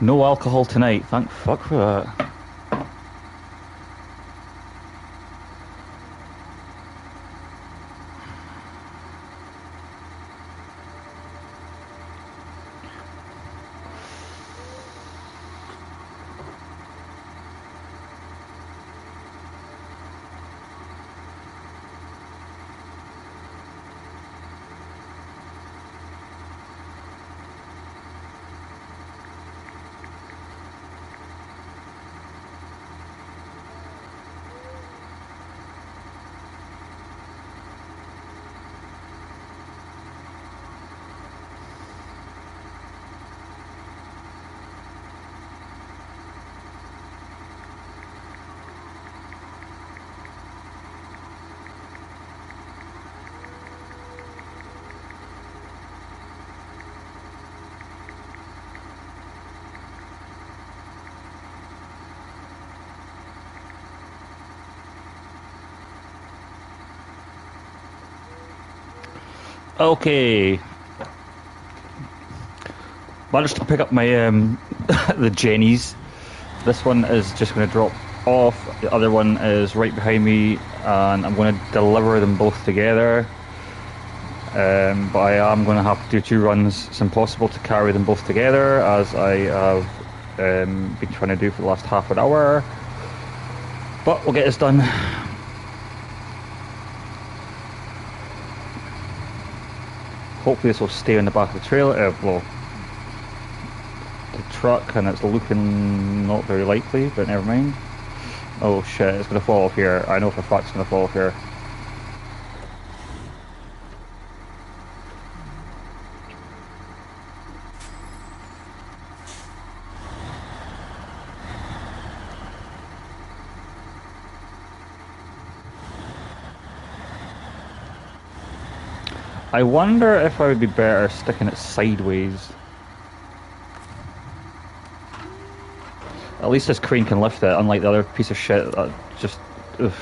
No alcohol tonight. Thank fuck for that. Okay. Managed to pick up my the Jennies. This one is just going to drop off. The other one is right behind me, and I'm going to deliver them both together. But I am going to have to do 2 runs. It's impossible to carry them both together, as I have been trying to do for the last half an hour. But we'll get this done. Hopefully this will stay on the back of the trailer, well, the truck, and it's looking not very likely, but never mind. Oh shit, it's going to fall off here. I know for a fact it's going to fall off here. I wonder if I would be better sticking it sideways. At least this crane can lift it, unlike the other piece of shit that just... Ugh.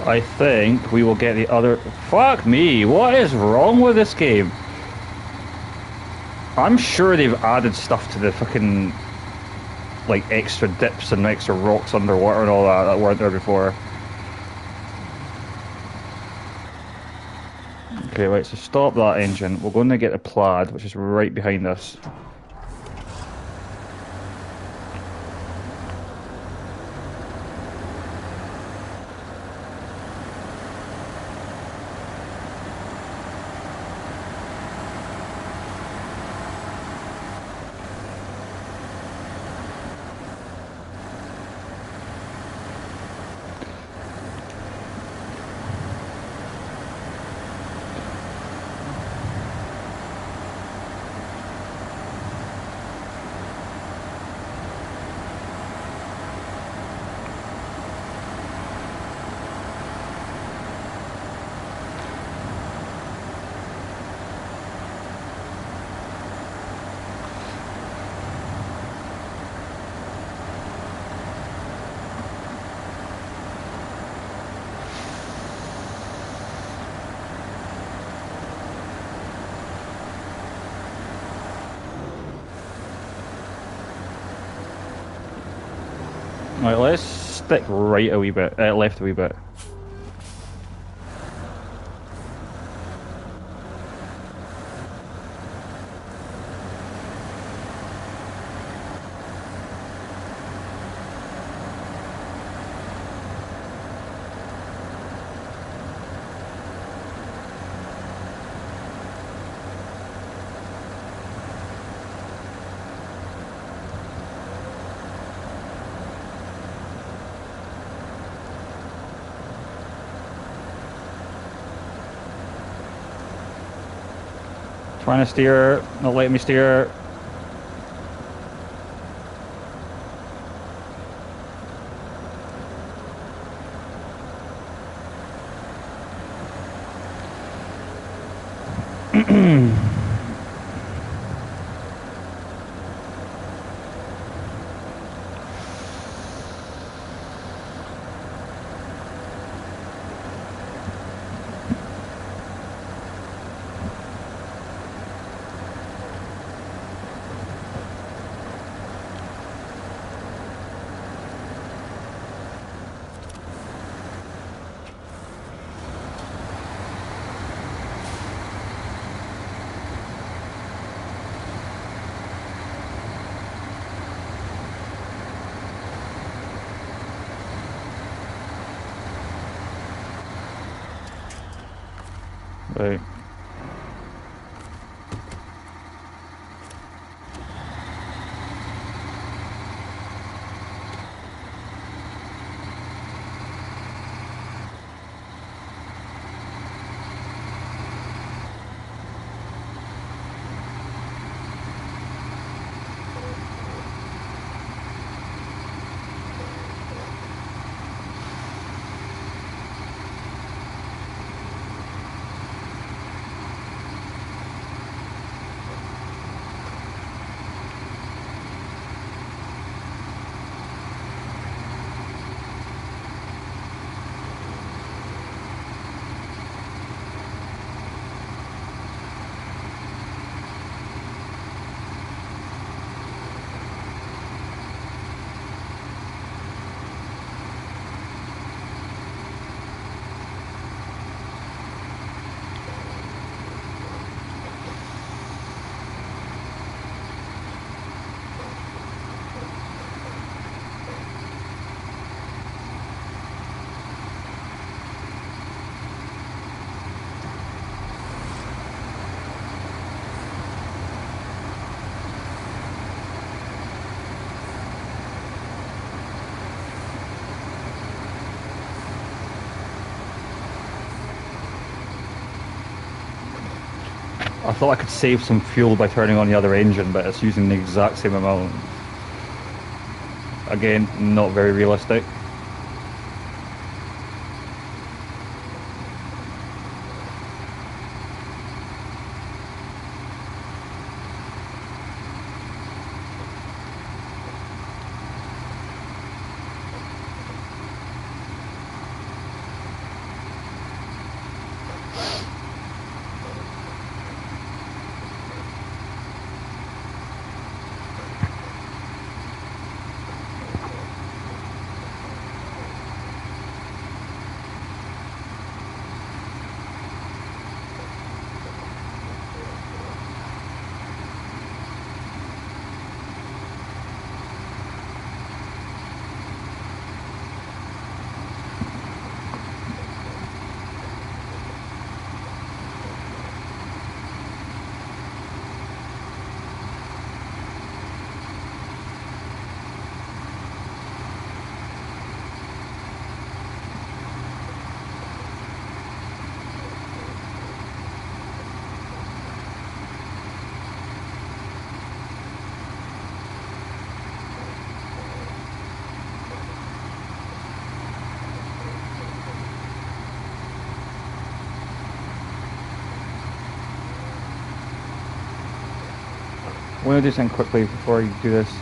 I think we will get the other... Fuck me, what is wrong with this game? I'm sure they've added stuff to the fucking... like extra dips and extra rocks underwater and all that weren't there before. Okay, right, so stop that engine. We're going to get a plaid, which is right behind us. Right, let's stick right a wee bit, left a wee bit. Trying to steer, not letting me steer. Right. I thought I could save some fuel by turning on the other engine, but it's using the exact same amount. Again, not very realistic. I want to do something quickly before you do this.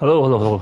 Hello, hello, hello.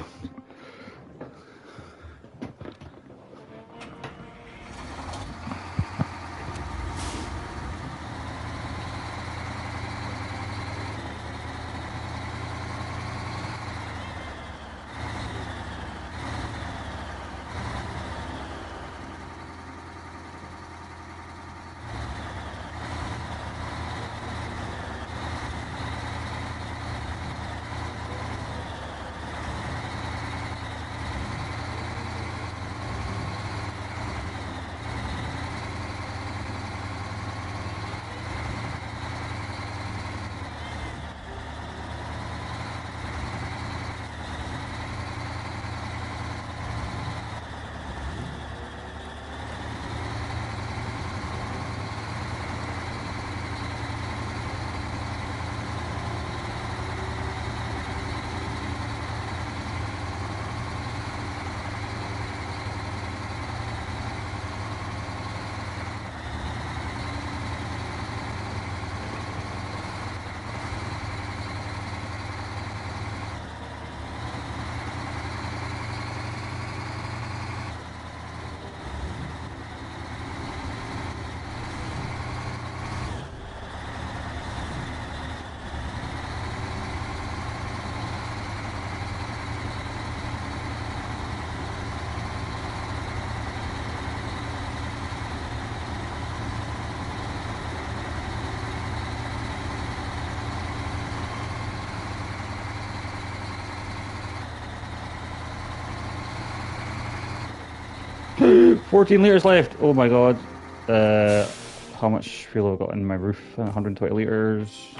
$14 liters left. Oh my god. How much fuel have I got in my roof? 120 liters.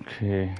Okay.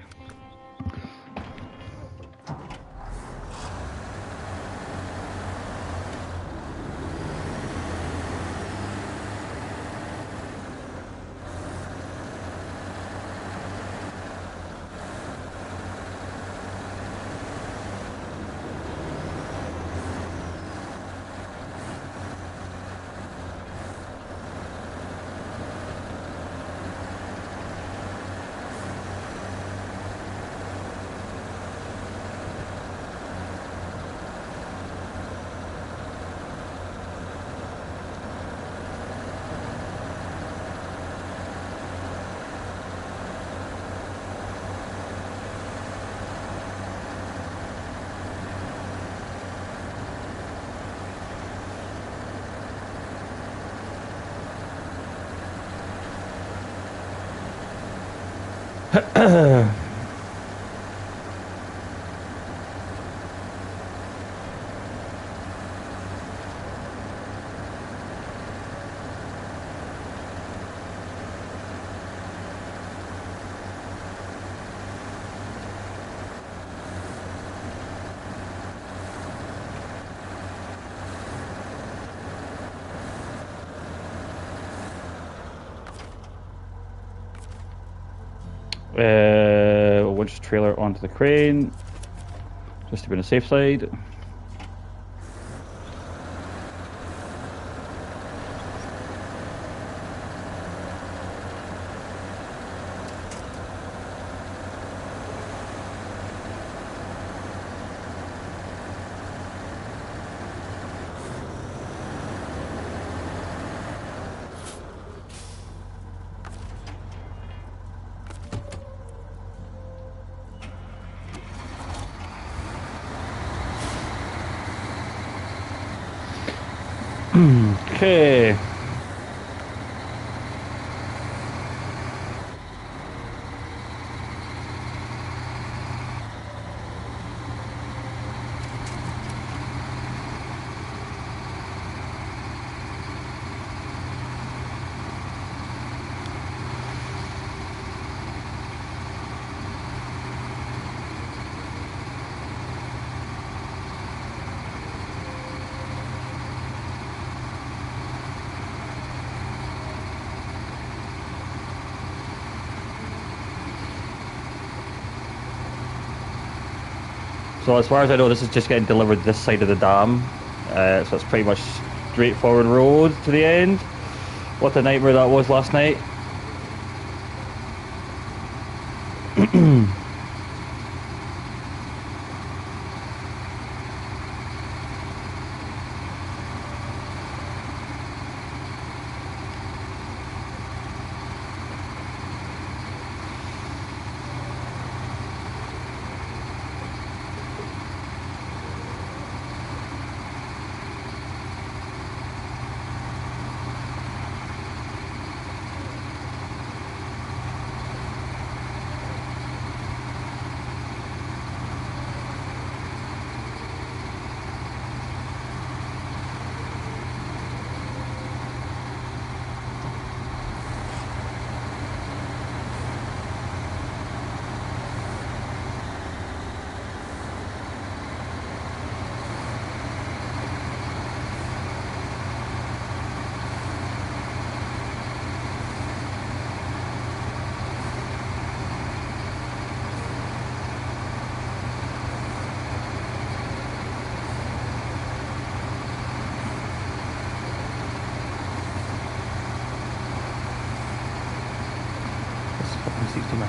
Winch trailer onto the crane, just to be on the safe side. Okay. So as far as I know, this is just getting delivered this side of the dam. So it's pretty much straightforward road to the end. What a nightmare that was last night.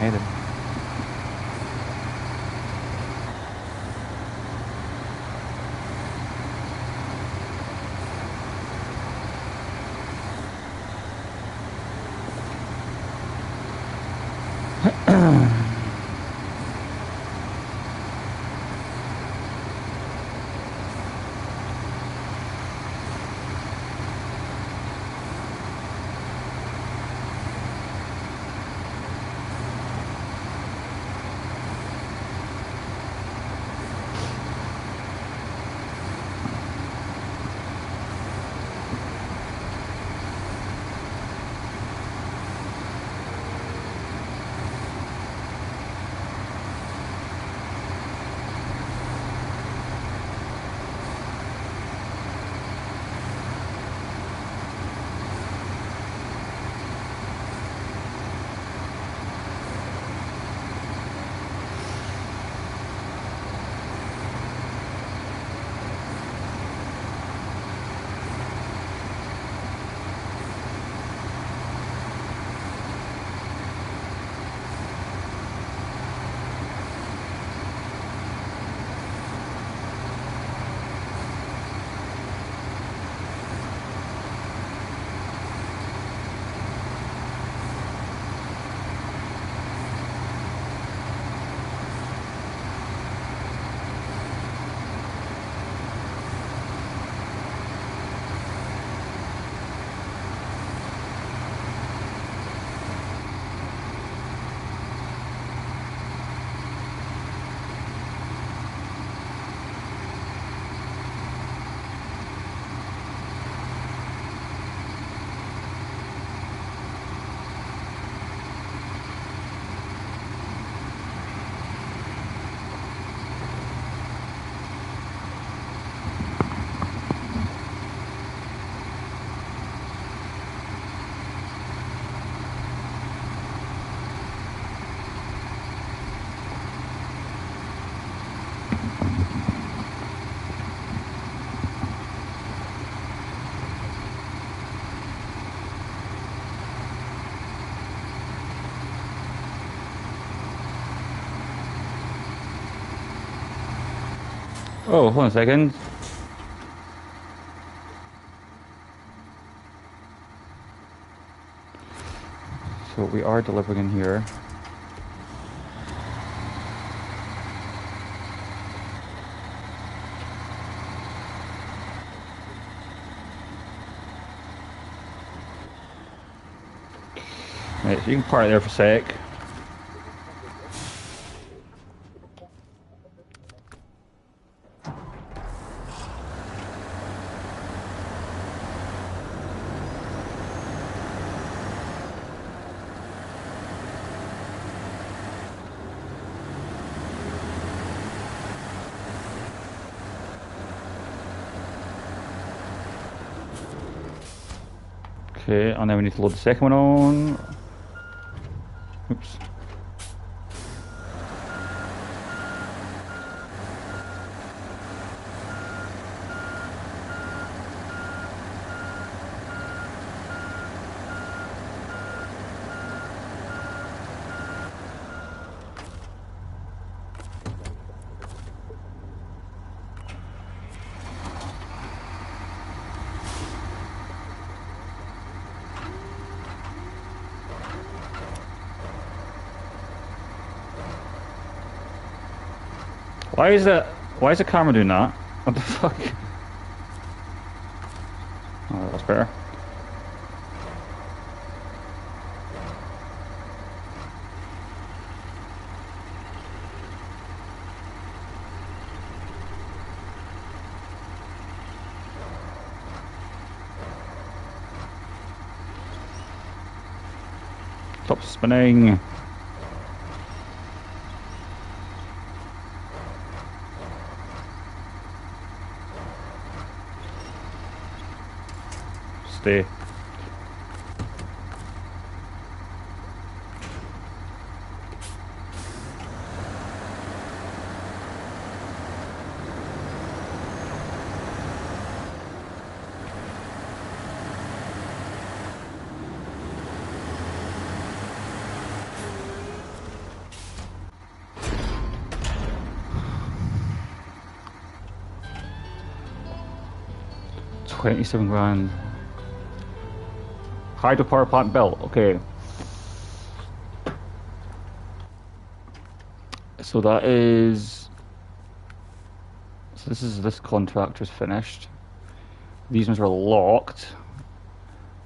heading. Oh, hold on a second. So we are delivering in here. Right, so you can park there for a sec. Okay, and then we need to load the second one on. Oops. Why is that? Why is the camera doing that? What the fuck? Oh, that's better. Stop spinning. Stay. 27 grand. Hydropower plant built, okay. So that is... So this contractor's finished. These ones are locked.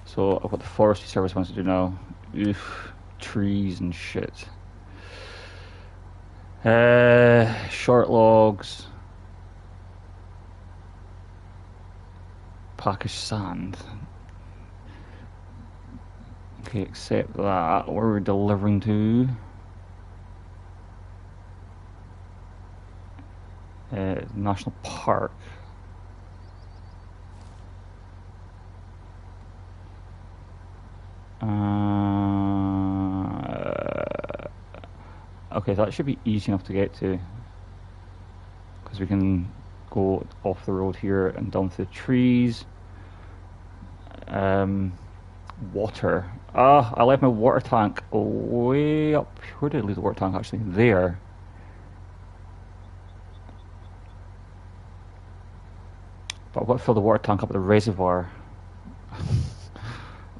So what the forestry service wants to do now. Oof, trees and shit. Short logs. Packish sand. Okay, accept that. Where are we delivering to? National Park. Okay, that should be easy enough to get to. Because we can go off the road here and down through the trees. Water. Ah, I left my water tank way up. Where did I leave the water tank? Actually, there. But I've got to fill the water tank up at the reservoir.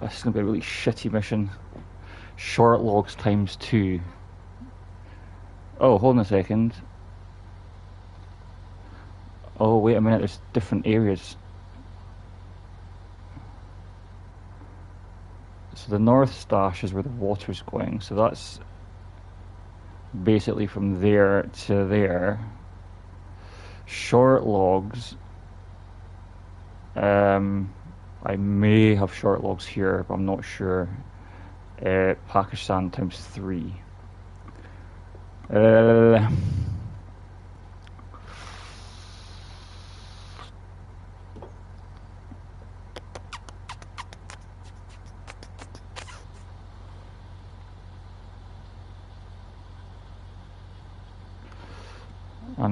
This is going to be a really shitty mission. Short logs ×2. Oh, hold on a second. Oh, wait a minute, there's different areas. So the north stash is where the water's going. So that's basically from there to there. Short logs. I may have short logs here, but I'm not sure. Packish sand ×3. And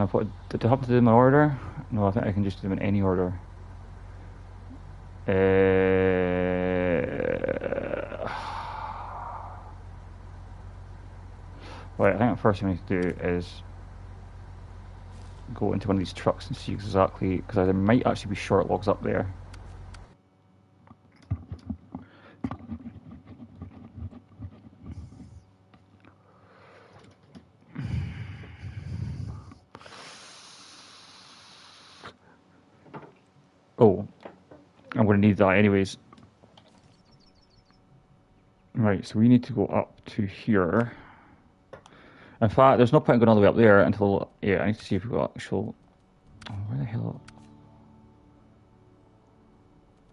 I thought, did I have to do them in order? No, I think I can just do them in any order. Right, I think the first thing we need to do is go into one of these trucks and see exactly, because there might actually be short logs up there. Oh, I'm going to need that anyways. Right, so we need to go up to here. In fact, there's no point in going all the way up there until... Yeah, I need to see if we've got actual... Oh, where the hell...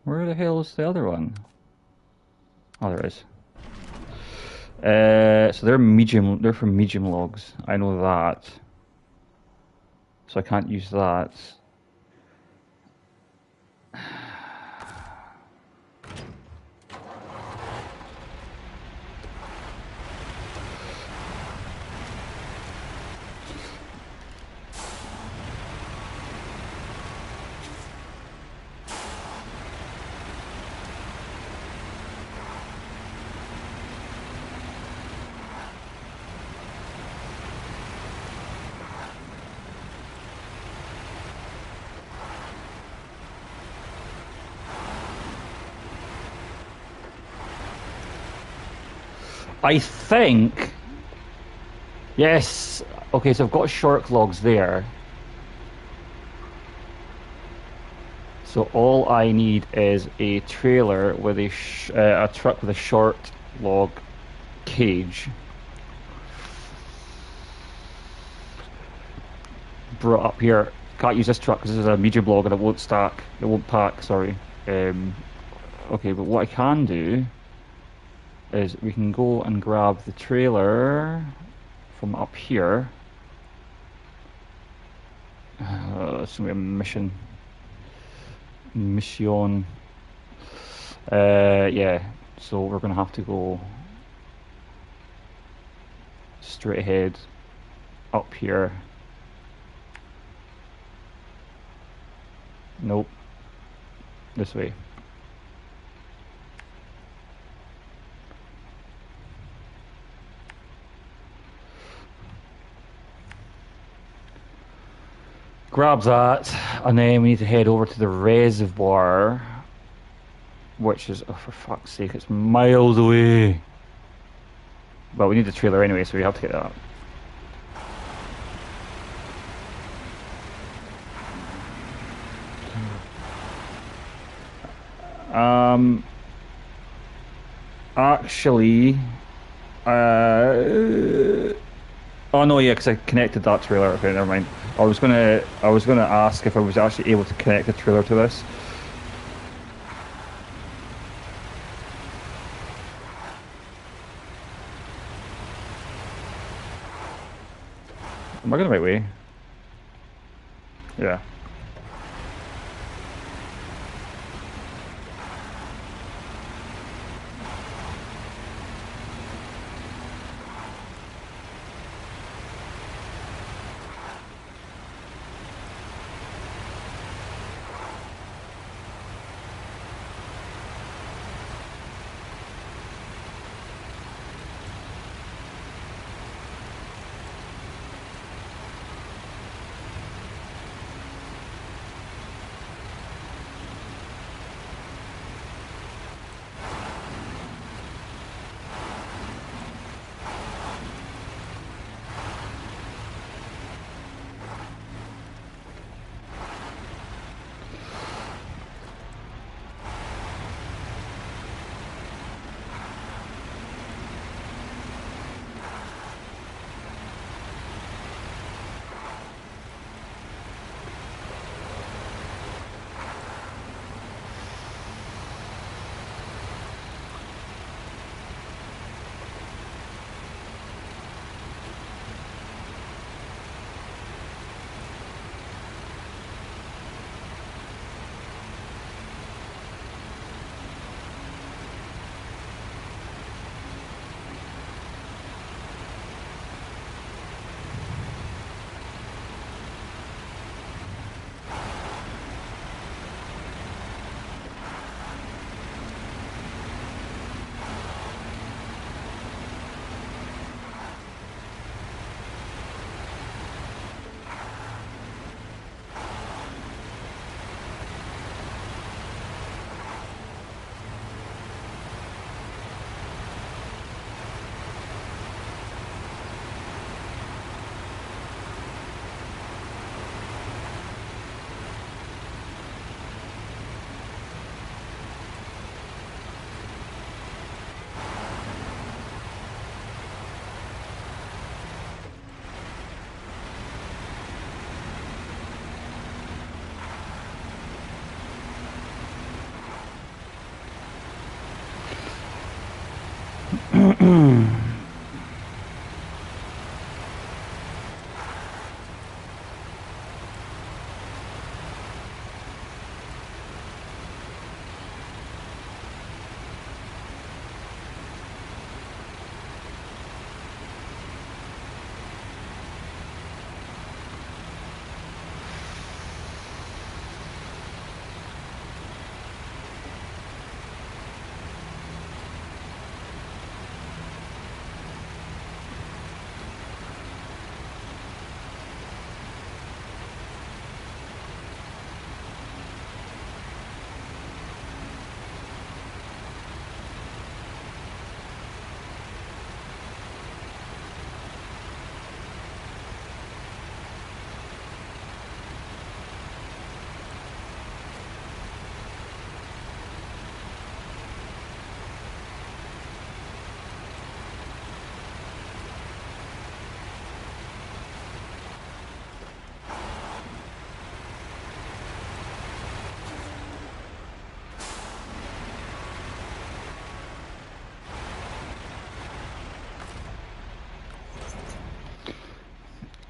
Where the hell is the other one? Oh, there is. So they're medium... They're for medium logs. I know that. So I can't use that. I think... Yes! Okay, so I've got short logs there. So all I need is a trailer with a truck with a short log cage. Brought up here. Can't use this truck because this is a medium log and it won't stack. It won't pack, sorry. Okay, but what I can do is we can go and grab the trailer from up here. It's gonna be a mission. Mission. Yeah, so we're gonna have to go straight ahead up here. Nope. This way. Grab that, And then we need to head over to the reservoir, which is, oh, for fuck's sake, it's miles away. But we need the trailer anyway, so we have to get that. Um, actually, oh no, yeah, because I connected that trailer. Okay, never mind. I was gonna ask if I was actually able to connect the trailer to this. Am I going the right way? Yeah.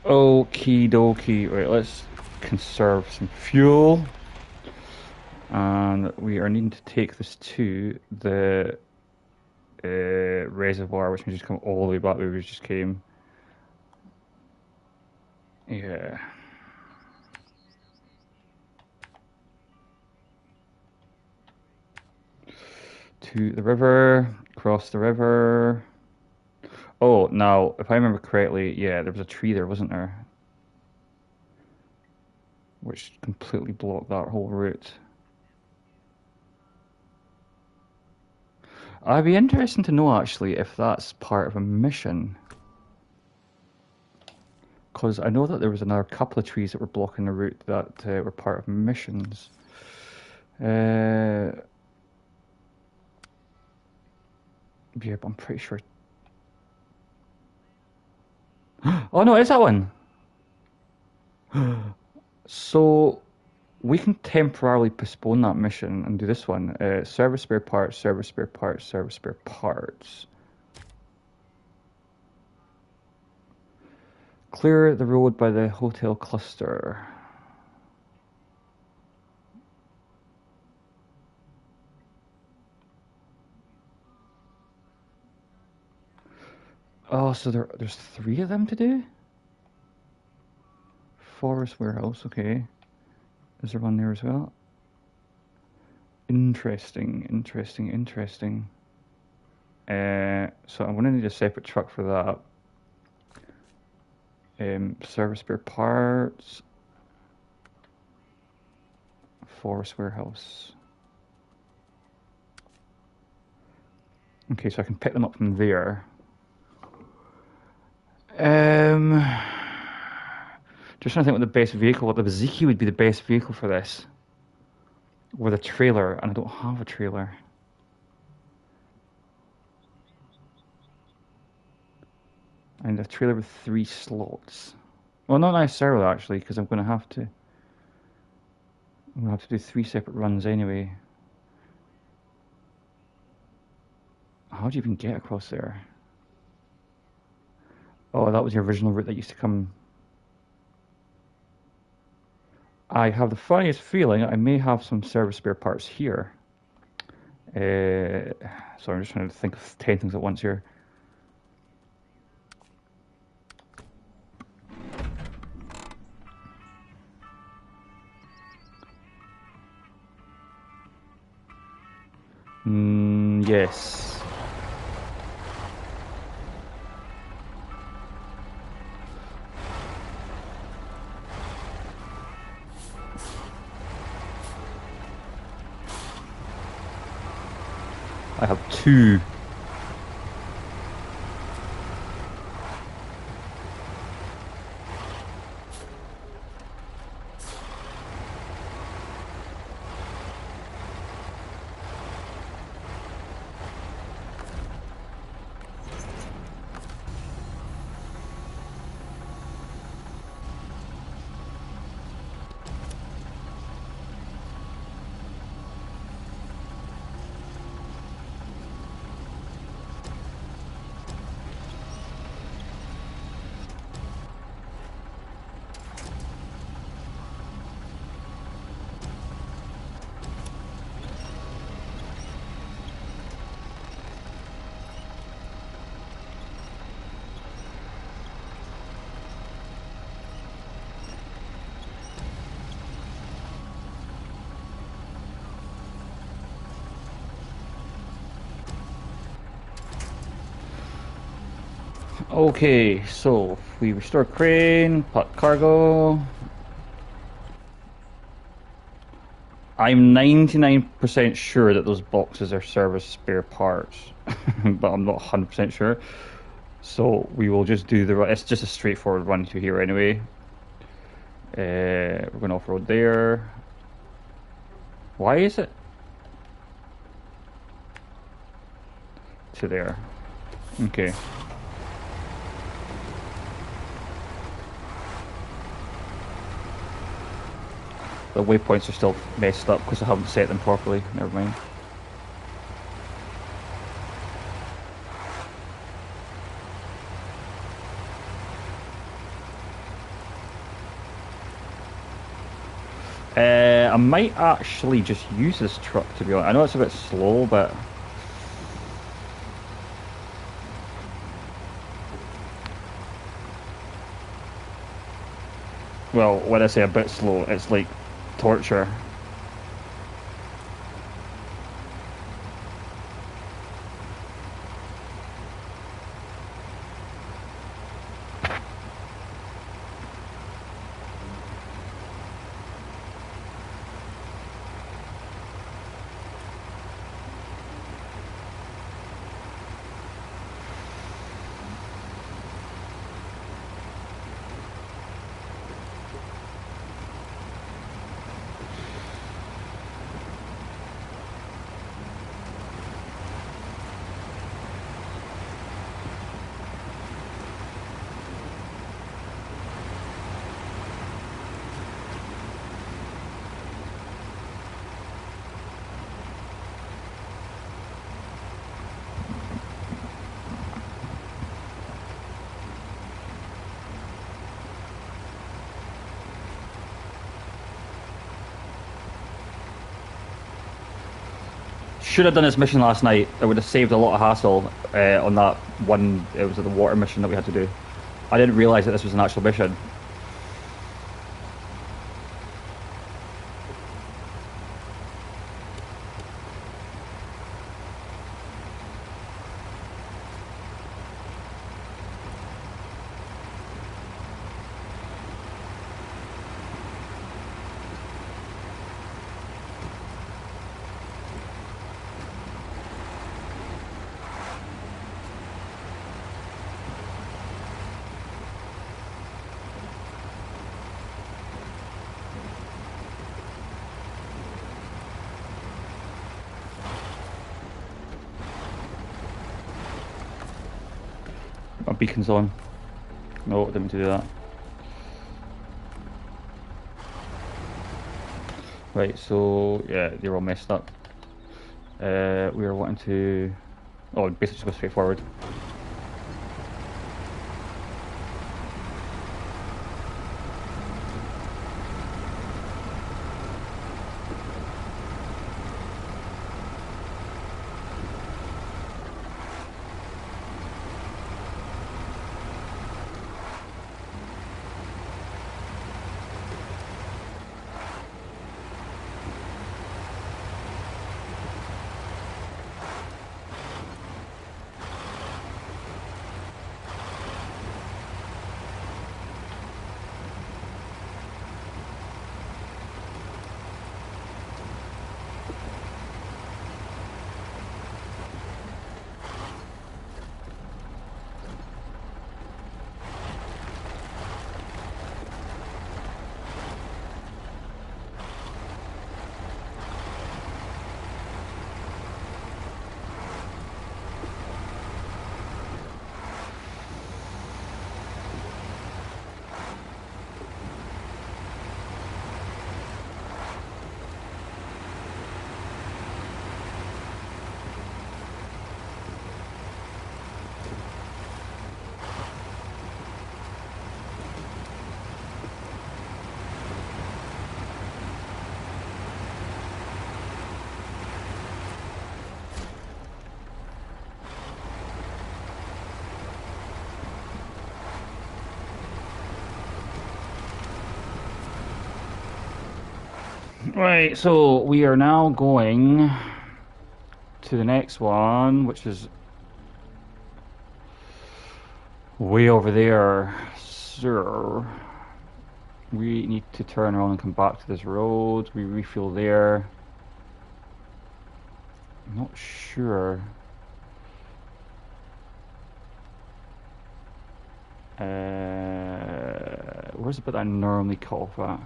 Okie dokie. Right, let's conserve some fuel. And we are needing to take this to the reservoir, which means just come all the way back where we just came. Yeah. To the river, cross the river. Oh, now, if I remember correctly, yeah, there was a tree there, wasn't there? which completely blocked that whole route. I'd be interested to know actually if that's part of a mission. Because I know that there was another couple of trees that were blocking the route that were part of missions. Yeah, but I'm pretty sure. Oh no, it's that one! So we can temporarily postpone that mission and do this one. Service spare parts, service spare parts, service spare parts. Clear the road by the hotel cluster. Oh, so there's 3 of them to do? Forest warehouse, okay. Is there one there as well? Interesting, interesting, interesting. So I'm going to need a separate truck for that. Service spare parts. Forest warehouse. Okay, so I can pick them up from there. Just trying to think what the best vehicle, what the Ziki would be the best vehicle for this. With a trailer, and I don't have a trailer. And a trailer with 3 slots. Well, not necessarily actually, because I'm going to have to. I'm going to have to do 3 separate runs anyway. How do you even get across there? Oh, that was the original route that used to come. I have the funniest feeling I may have some service spare parts here. So I'm just trying to think of 10 things at once here. Yes. I have 2. Okay, so if we restore crane, pot cargo. I'm 99% sure that those boxes are service spare parts, but I'm not 100% sure. So we will just do it's just a straightforward run to here anyway. We're going off-road there. Why is it? To there. Okay. The waypoints are still messed up because I haven't set them properly. Never mind. I might actually just use this truck, to be honest. I know it's a bit slow, but well, when I say a bit slow, it's like torture. should have done this mission last night. It would have saved a lot of hassle on that one. It was the water mission that we had to do. I didn't realize that this was an actual mission. My beacon's on. No, I didn't mean to do that. Right, so yeah, they're all messed up. We are wanting to... Oh, basically just go straight forward. Right, so we are now going to the next one, which is way over there, sir. We need to turn around and come back to this road. We refuel there. I'm not sure. Where's the bit I normally cut off at?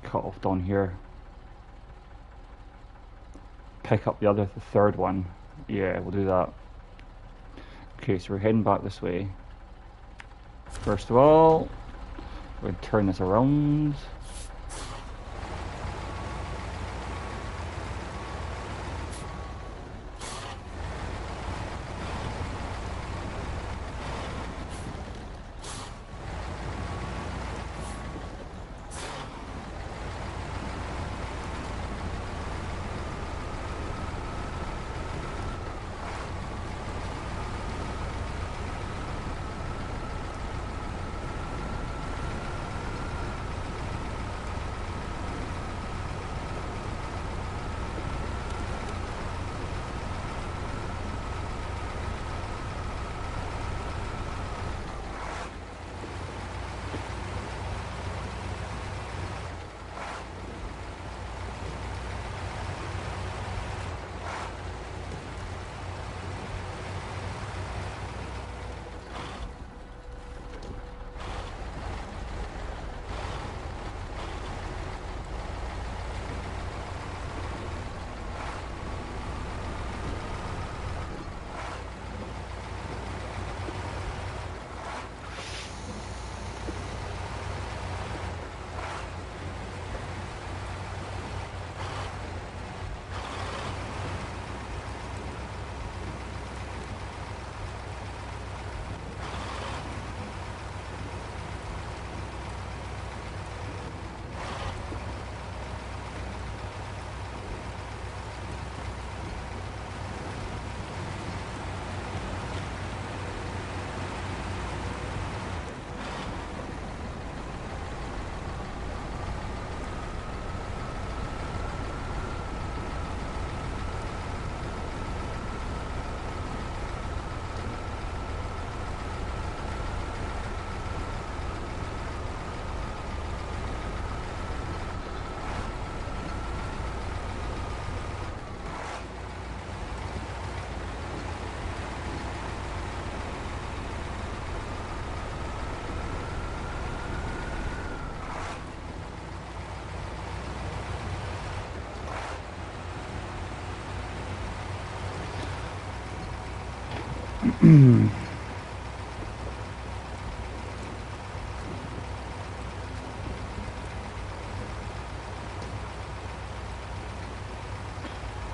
Cut off down here. Pick up the third one. Yeah, we'll do that. Okay, so we're heading back this way. First of all, we're going to turn this around.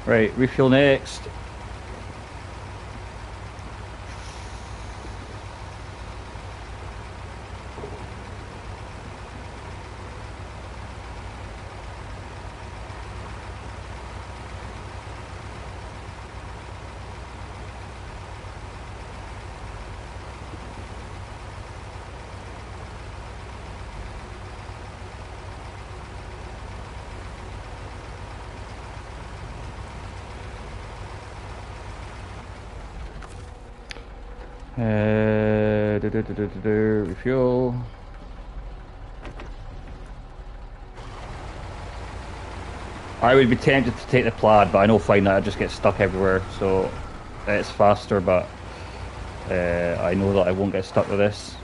Right, refuel next. Refuel. I would be tempted to take the plaid, but I know fine that I just get stuck everywhere, so it's faster, but I know that I won't get stuck with this.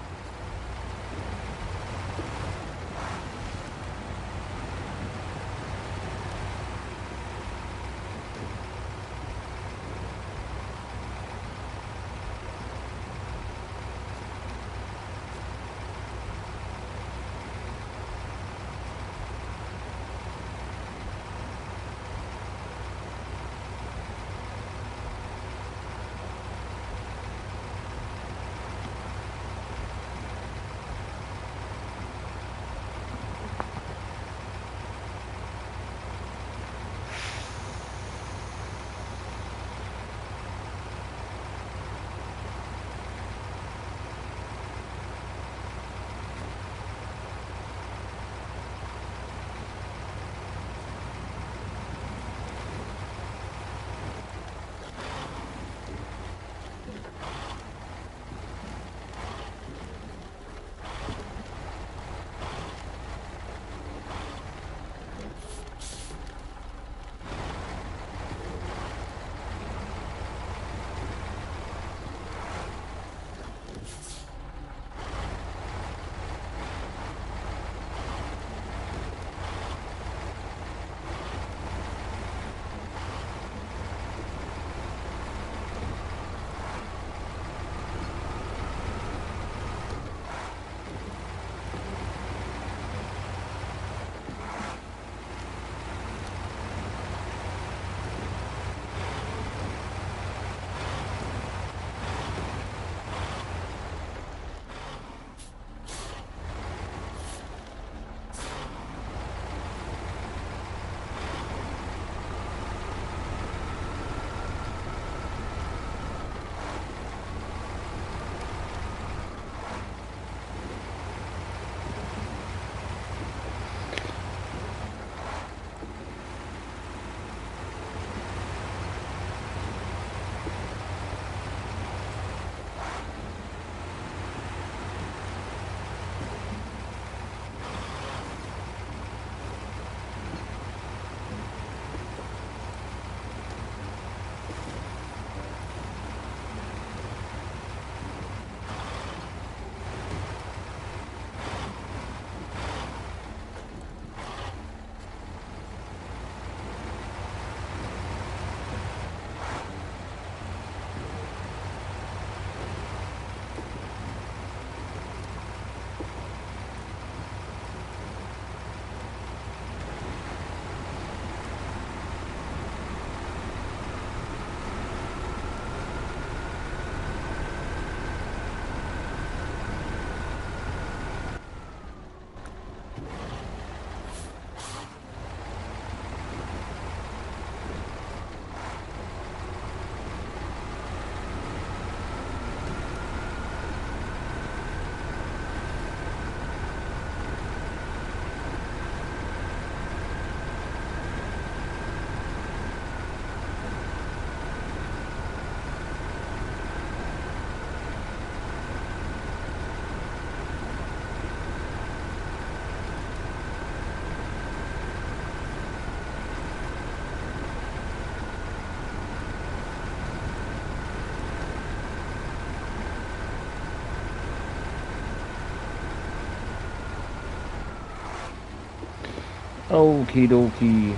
Okie dokie.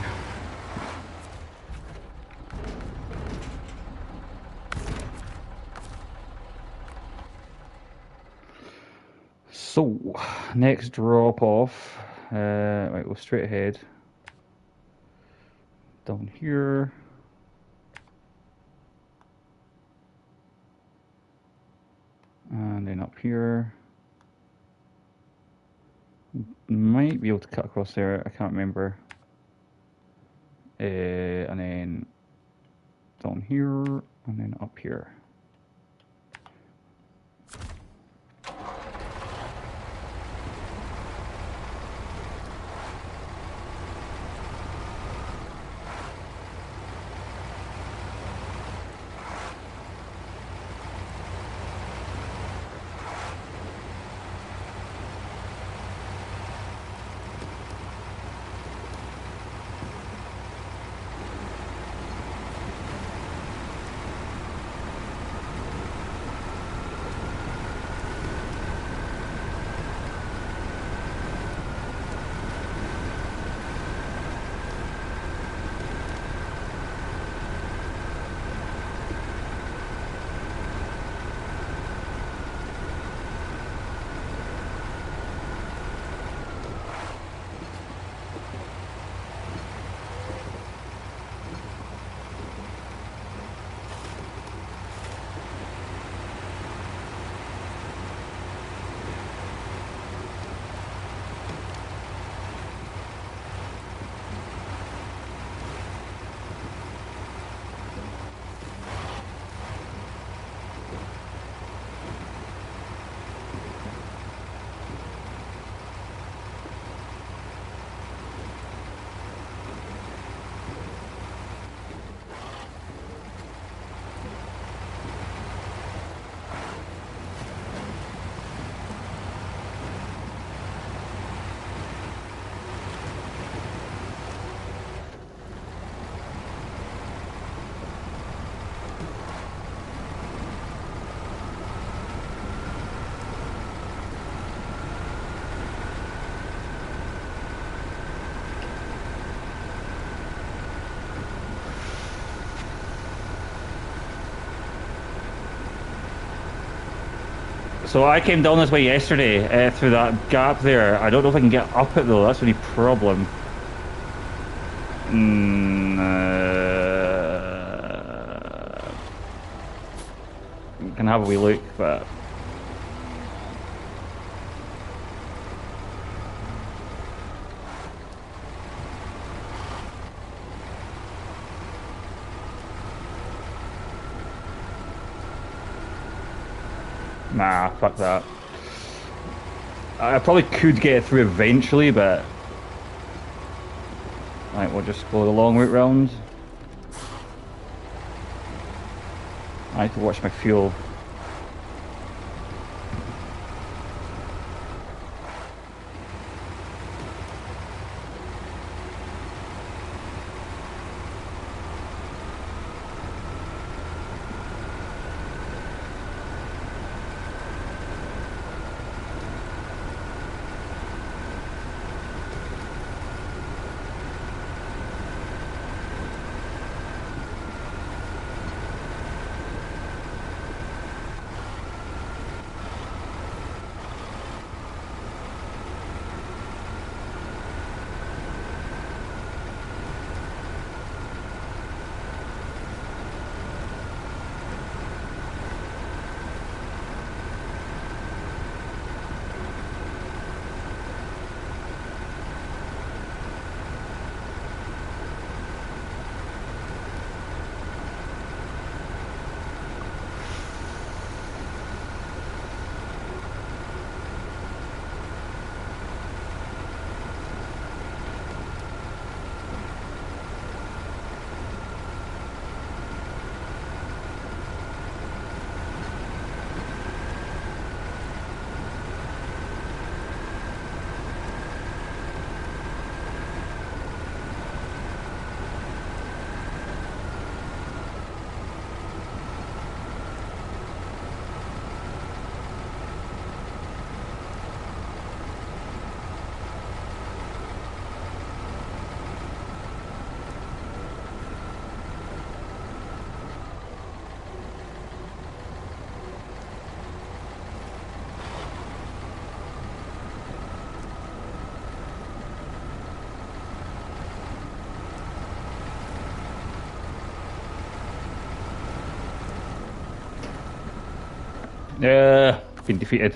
Next drop off. Right, go straight ahead. Down here. And then up here. Might be able to cut across there, I can't remember. And then down here, and then up here. So I came down this way yesterday through that gap there. I don't know if I can get up it though. That's the only problem. Can have a wee look, but nah, fuck that. I probably could get it through eventually, but right, we'll just go the long route round. I need to watch my fuel. Been defeated.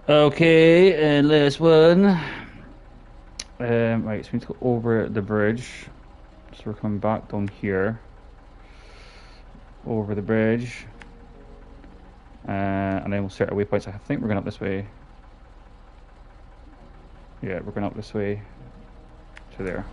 Okay, and last one. Right, so we need to go over the bridge. So we're coming back down here. Over the bridge. And then we'll set our waypoints. I think we're going up this way. Yeah, we're going up this way to there.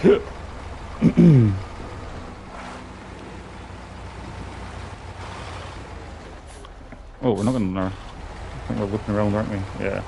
Oh, we're not going to. I think we're looking around, aren't we? Yeah.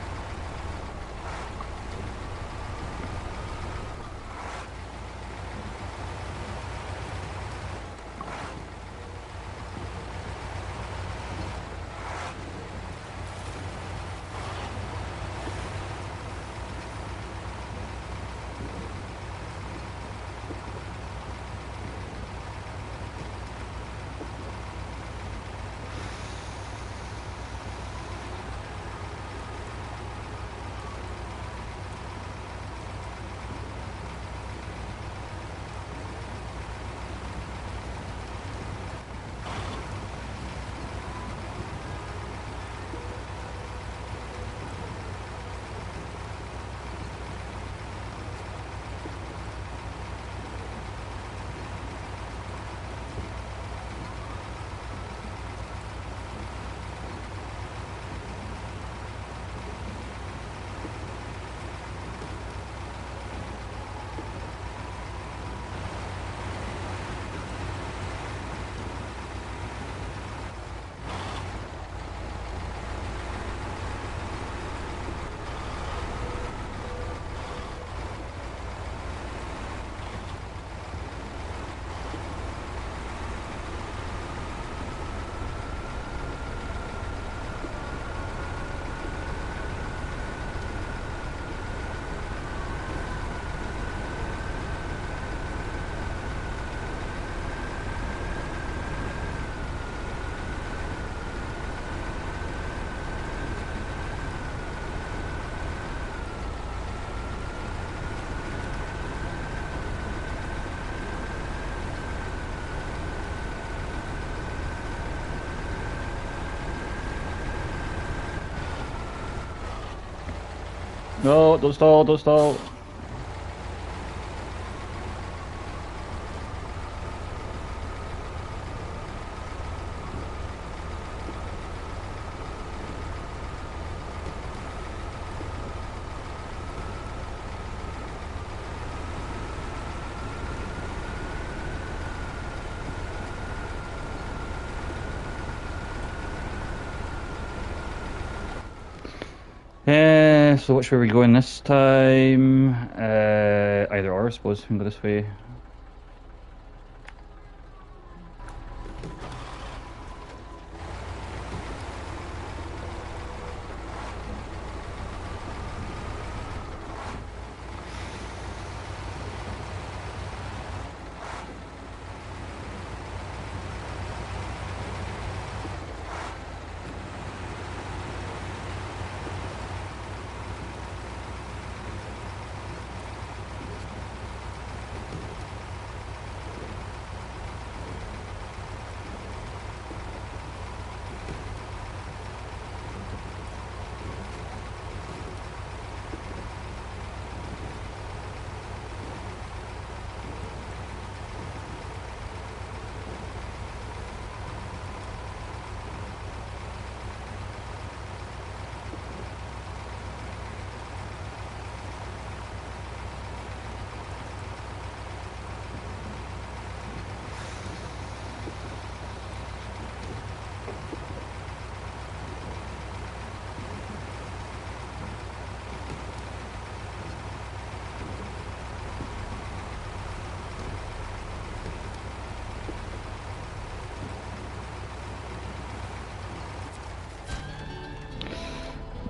No, don't stall, don't stall. So which way are we going this time? Either or, I suppose. We can go this way.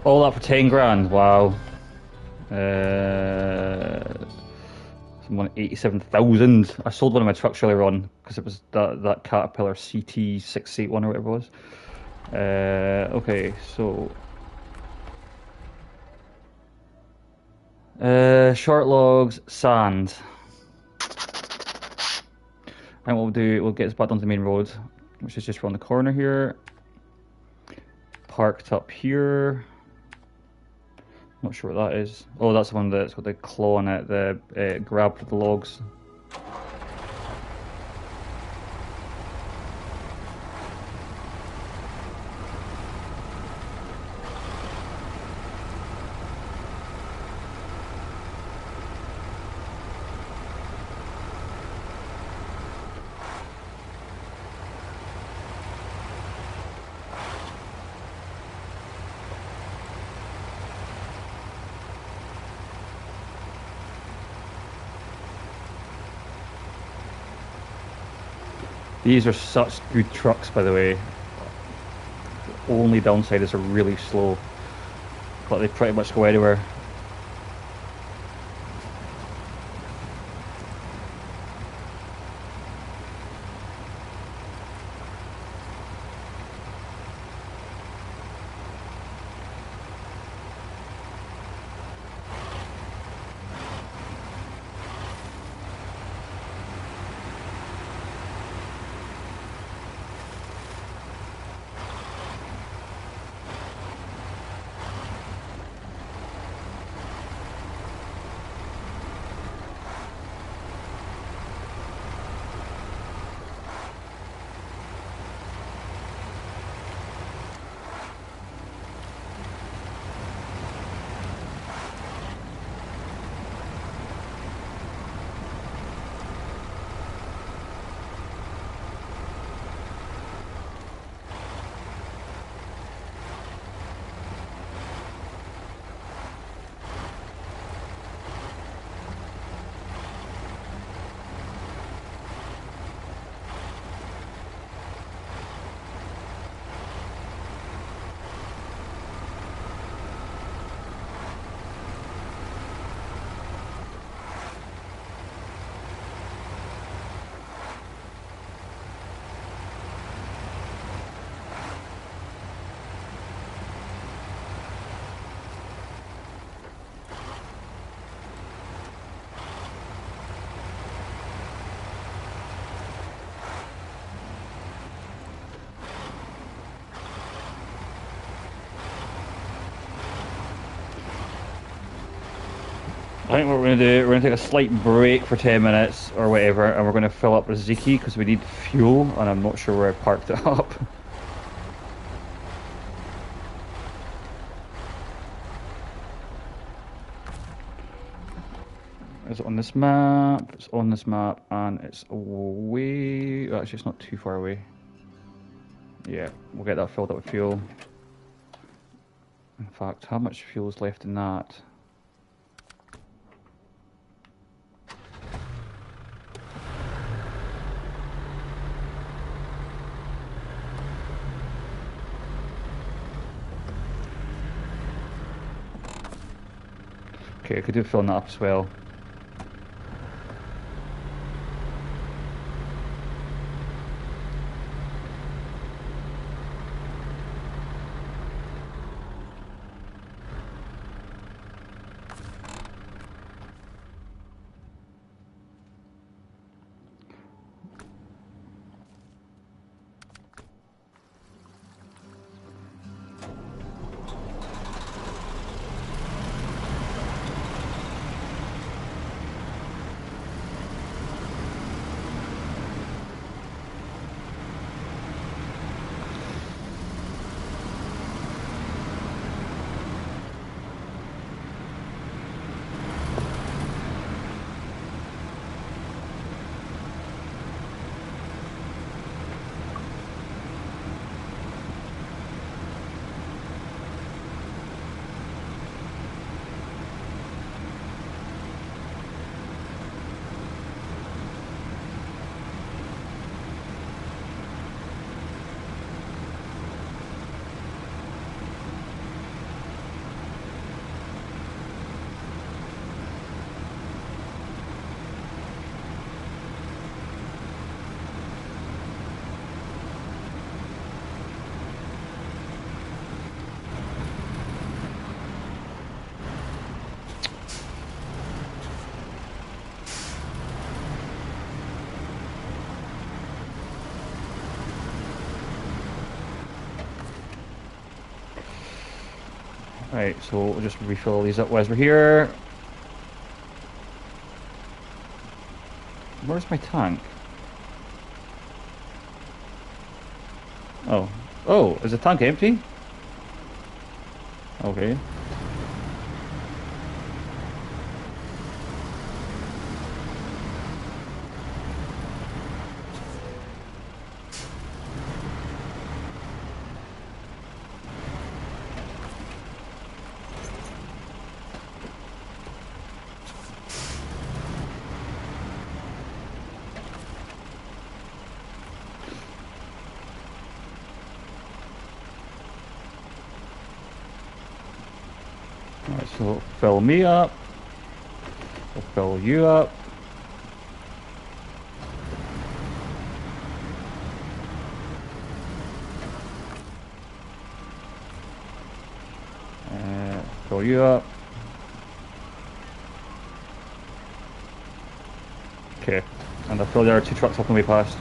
All that for 10 grand, wow. Someone 87,000. I sold one of my trucks earlier on because it was that Caterpillar CT681 or whatever it was. Okay, so short logs, sand. And what we'll do, we'll get us back onto the main road, which is just around the corner here. Parked up here. Not sure what that is. Oh, that's the one that's got the claw on it, the grab for the logs. These are such good trucks, by the way. The only downside is they're really slow, but they pretty much go anywhere. I think what we're going to do, we're going to take a slight break for 10 minutes or whatever, and we're going to fill up with Ziki because we need fuel, and I'm not sure where I parked it up. Is it on this map? It's on this map, and it's away. Actually, it's not too far away. Yeah, we'll get that filled up with fuel. In fact, how much fuel is left in that? Okay, I could do filling that up as well. Right, so we'll just refill these up as we're here. Where's my tank? Oh. Oh, is the tank empty? Okay. Alright, so fill me up. We'll fill you up. Fill you up. Okay, and I'll fill the other 2 trucks up on the way past.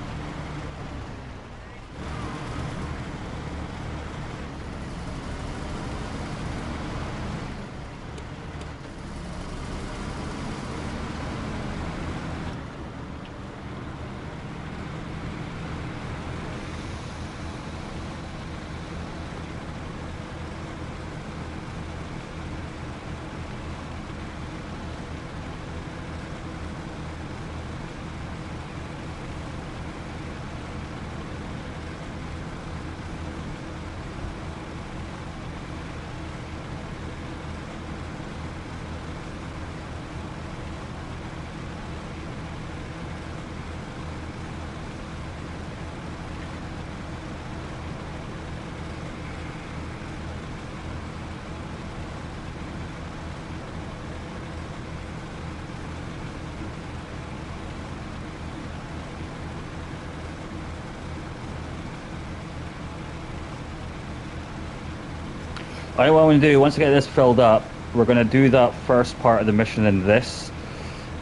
Alright, what I'm going to do, once I get this filled up, we're going to do that first part of the mission in this,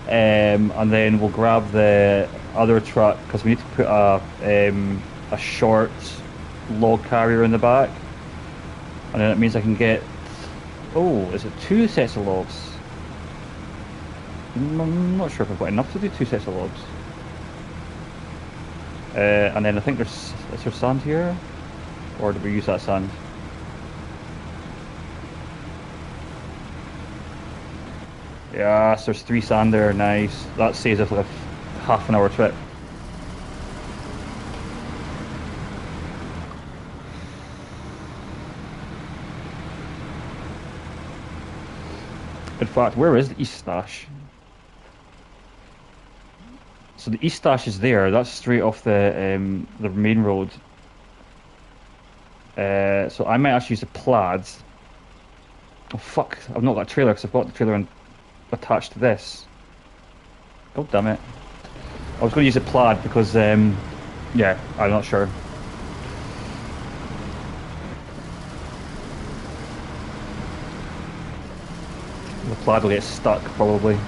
and then we'll grab the other truck, because we need to put a short log carrier in the back, and then it means I can get, oh, is it 2 sets of logs? I'm not sure if I've got enough to do 2 sets of logs. And then I think is there sand here? Or did we use that sand? Yes, there's 3 sand there, nice. That saves us like a half an hour trip. In fact, where is the East Stash? So the East Stash is there, that's straight off the main road. So I might actually use the plaid. Oh fuck, I've not got a trailer because I've got the trailer attached to this. God damn it. I was going to use a plaid because, yeah, I'm not sure. The plaid will get stuck, probably.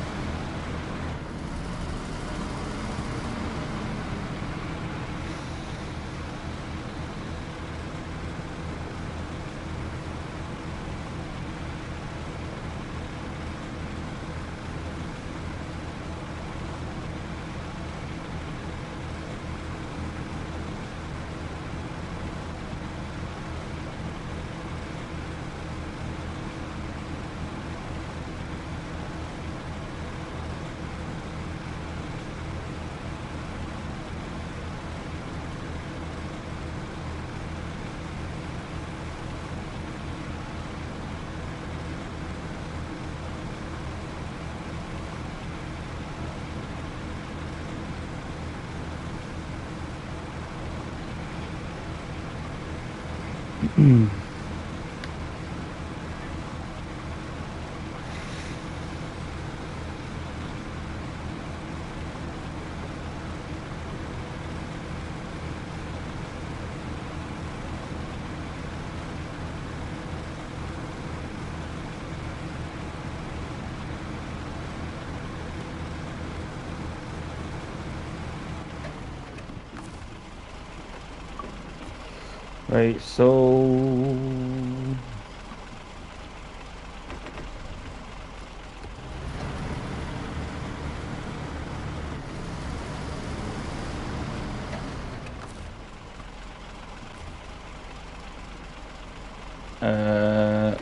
Right, so...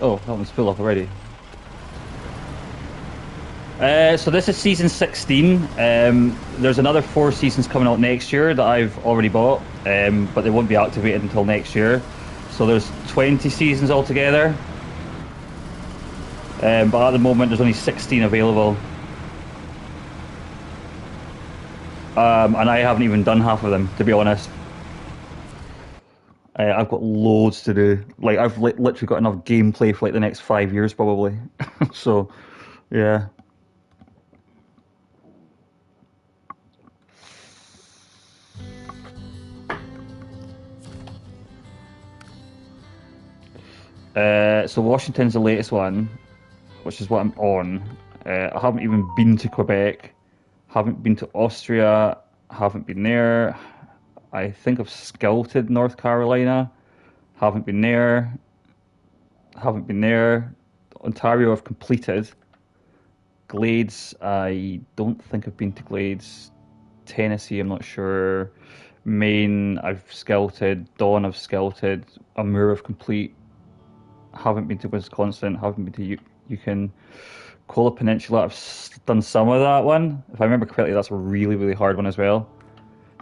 oh, that one's full up already. So this is season 16. There's another 4 seasons coming out next year that I've already bought, but they won't be activated until next year. So there's 20 seasons altogether. But at the moment there's only 16 available. And I haven't even done half of them, to be honest. I've got loads to do. Like I've literally got enough gameplay for like the next 5 years probably. So, yeah. So Washington's the latest one, which is what I'm on. I haven't even been to Quebec, haven't been to Austria, haven't been there. I think I've scouted North Carolina, haven't been there, haven't been there. Ontario I've completed. Glades, I don't think I've been to Glades. Tennessee, I'm not sure. Maine, I've scouted. Dawn, I've scouted. Amur, I've complete. Haven't been to Wisconsin. Haven't been to Yukon. Kola Peninsula, I've done some of that one. If I remember correctly, that's a really, really hard one as well.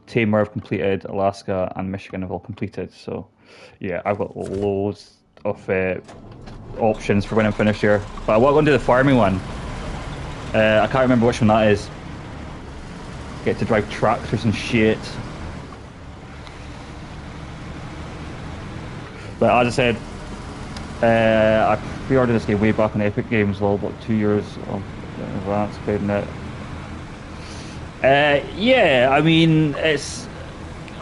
Tamar, I've completed. Alaska and Michigan have all completed. So, yeah, I've got loads of options for when I'm finished here. But I want to go and do the farming one. I can't remember which one that is. Get to drive tractors and shit. But as I said, I pre-ordered this game way back on Epic Games, well, about 2 years of advance playing it. Yeah, I mean,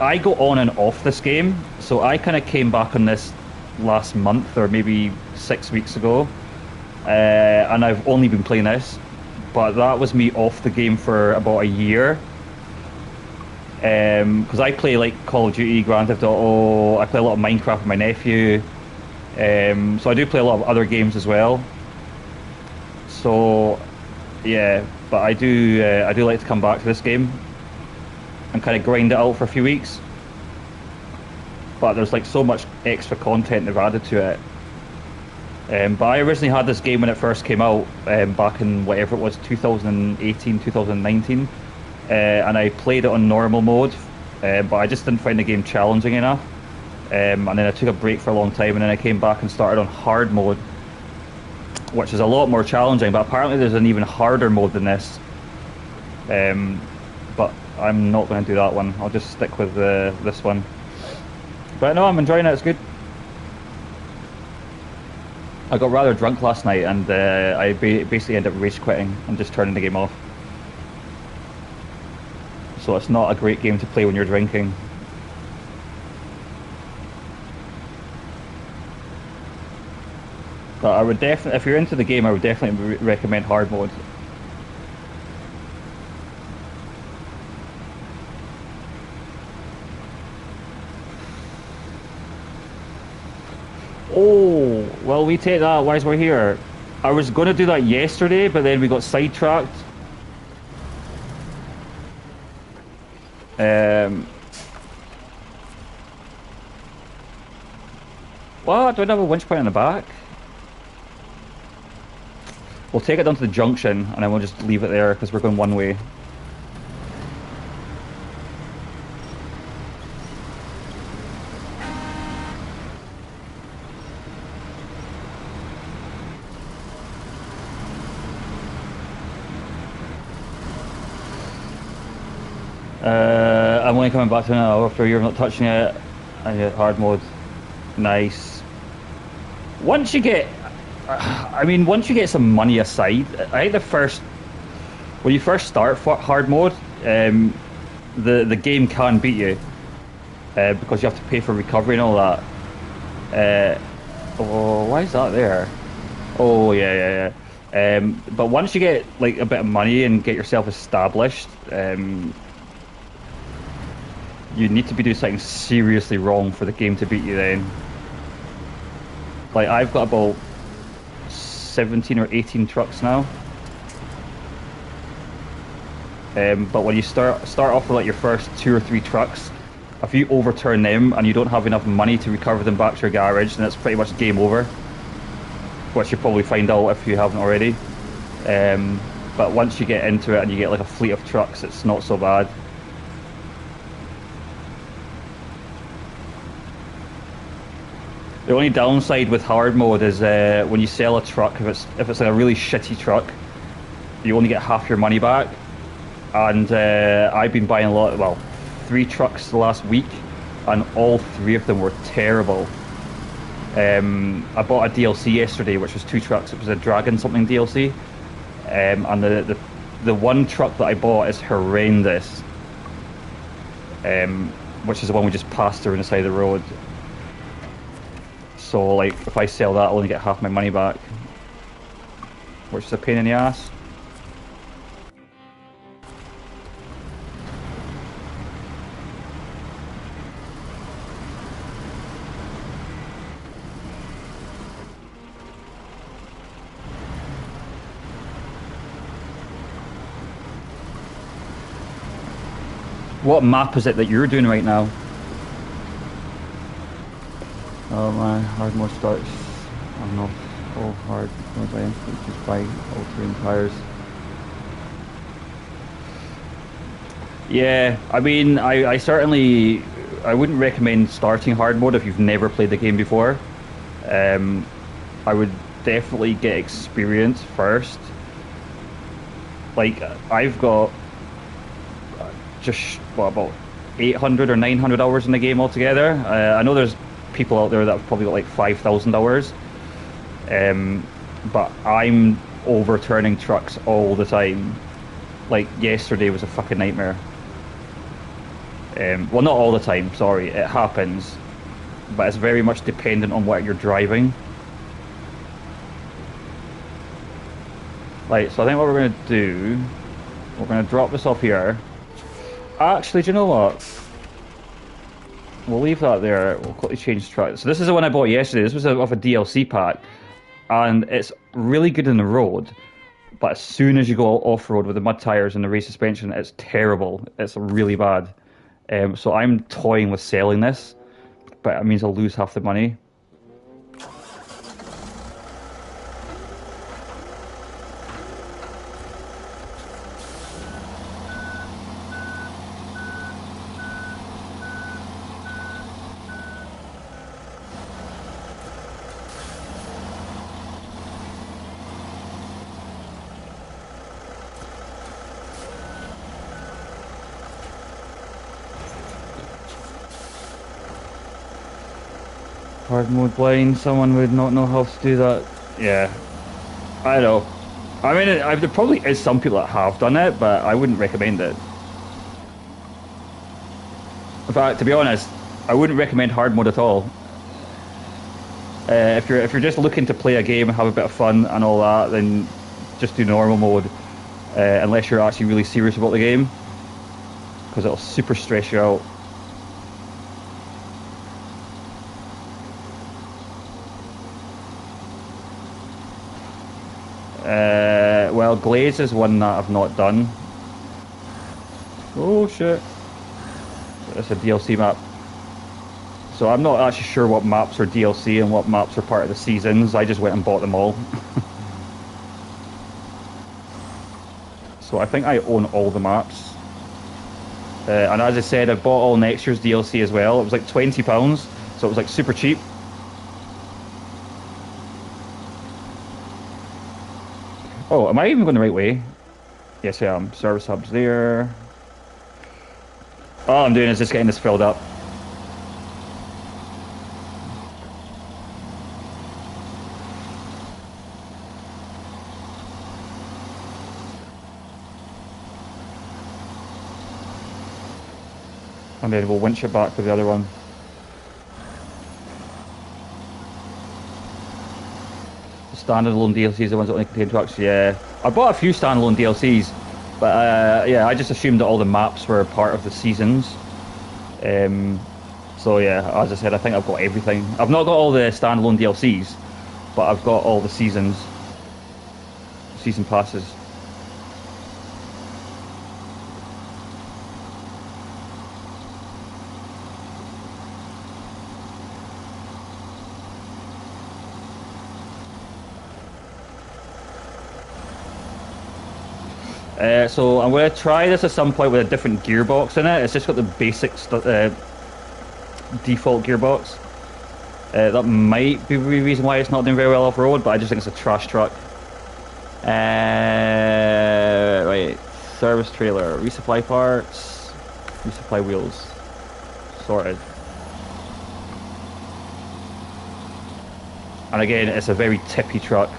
I go on and off this game, so I kind of came back on this last month or maybe 6 weeks ago, and I've only been playing this, but that was me off the game for about a year. Because I play like Call of Duty, Grand Theft Auto, I play a lot of Minecraft with my nephew, so I do play a lot of other games as well. So yeah, but I do like to come back to this game and kind of grind it out for a few weeks. But there's like so much extra content they've added to it. But I originally had this game when it first came out, back in whatever it was, 2018, 2019. And I played it on normal mode, but I just didn't find the game challenging enough. And then I took a break for a long time, and then I came back and started on hard mode, which is a lot more challenging, but apparently there's an even harder mode than this. But I'm not going to do that one. I'll just stick with this one. But no, I'm enjoying it. It's good. I got rather drunk last night, and I basically ended up rage quitting and just turning the game off. So it's not a great game to play when you're drinking. But I would definitely, if you're into the game, I would definitely recommend hard mode. Oh, well, we take that while we're here. I was going to do that yesterday, but then we got sidetracked. What? Do I have a winch point in the back? We'll take it down to the junction, and then we'll just leave it there, because we're going one way. I'm only coming back to it now after you're not touching it. I hit hard mode. Nice. Once you get, I mean, once you get some money aside, I think when you first start hard mode, the game can beat you, because you have to pay for recovery and all that. Oh, why is that there? Oh, yeah. But once you get like a bit of money and get yourself established, you need to be doing something seriously wrong for the game to beat you then. Like, I've got about 17 or 18 trucks now. But when you start off with like your first 2 or 3 trucks, if you overturn them and you don't have enough money to recover them back to your garage, then it's pretty much game over. Which you'll probably find out if you haven't already. But once you get into it and you get like a fleet of trucks, it's not so bad. The only downside with hard mode is when you sell a truck, if it's like a really shitty truck, you only get half your money back. And I've been buying a lot, well, 3 trucks the last week, and all three of them were terrible. I bought a DLC yesterday, which was two trucks. It was a Dragon something DLC, and the one truck that I bought is horrendous. Which is the one we just passed through on the side of the road. So, like, if I sell that, I'll only get half my money back, which is a pain in the ass. What map is it that you're doing right now? Oh my, hard mode starts. I don't know. Oh, hard mode by instant, just by altering tires. Yeah, I mean, I certainly, I wouldn't recommend starting hard mode if you've never played the game before. I would definitely get experience first. Like, I've got just, what, about 800 or 900 hours in the game altogether. I know there's people out there that have probably got like 5,000 hours. But I'm overturning trucks all the time. Like, yesterday was a fucking nightmare. Well, not all the time, sorry, it happens. But it's very much dependent on what you're driving. Right, so I think what we're going to do, we're going to drop this off here. Actually, do you know what? We'll leave that there. We'll quickly change track. So this is the one I bought yesterday. This was off a DLC pack. And it's really good in the road. But as soon as you go off-road with the mud tyres and the race suspension, it's terrible. It's really bad. So I'm toying with selling this. But it means I'll lose half the money. Hard mode blind, someone would not know how to do that. Yeah, I know. I mean, there probably is some people that have done it, but I wouldn't recommend it. In fact, to be honest, I wouldn't recommend hard mode at all. If you're just looking to play a game and have a bit of fun and all that, then just do normal mode. Unless you're actually really serious about the game, because it'll super stress you out. Well, Glaze is one that I've not done. Oh shit. It's a DLC map. So I'm not actually sure what maps are DLC and what maps are part of the seasons. I just went and bought them all. So I think I own all the maps. And as I said, I bought all next year's DLC as well. It was like £20, so it was like super cheap. Oh, am I even going the right way? Yes, I am. Service hub's there. All I'm doing is just getting this filled up. And then we'll winch it back to the other one. Standalone DLCs, the ones that only contain trucks. Yeah, I bought a few standalone DLCs, but yeah, I just assumed that all the maps were part of the seasons. So yeah, as I said, I think I've got everything. I've not got all the standalone DLCs, but I've got all the season passes. So I'm going to try this at some point with a different gearbox in it. It's just got the basic default gearbox. That might be the reason why it's not doing very well off-road, but I just think it's a trash truck. Right, service trailer, resupply parts, resupply wheels, sorted. And again, it's a very tippy truck.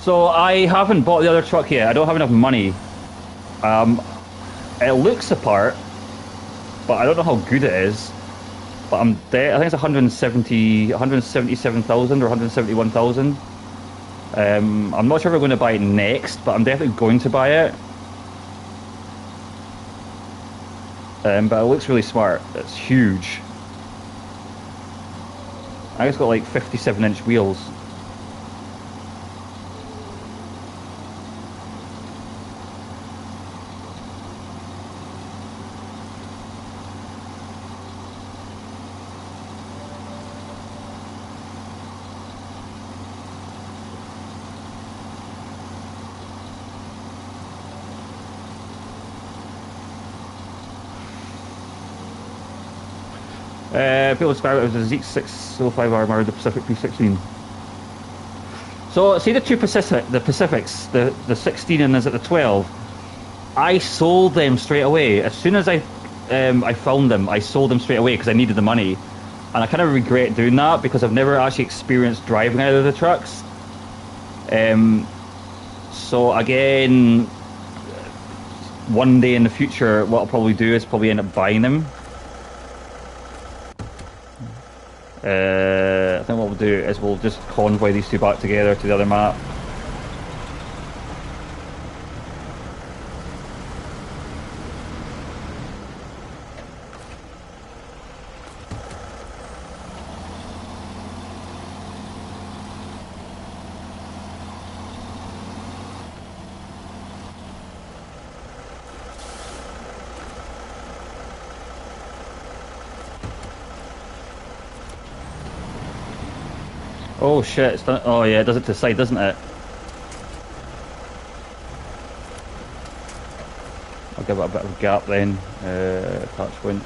So I haven't bought the other truck yet. I don't have enough money. Um, it looks the part, but I don't know how good it is. But I think it's 177,000 or 171,000. I'm not sure if we're going to buy it next, but I'm definitely going to buy it. But it looks really smart. It's huge. I think it's got like 57-inch wheels. People describe it as a Zeke 605 armor, the Pacific P16. So, see the two Pacifics, the 16 and is it the 12? I sold them straight away. As soon as I found them, I sold them straight away because I needed the money. And I kind of regret doing that because I've never actually experienced driving either of the trucks. So again, one day in the future, what I'll probably do is probably end up buying them. I think what we'll do is we'll just convoy these two back together to the other map. Oh shit, it's done. Oh yeah, it does it to the side, doesn't it? I'll give it a bit of a gap then. Attach winch.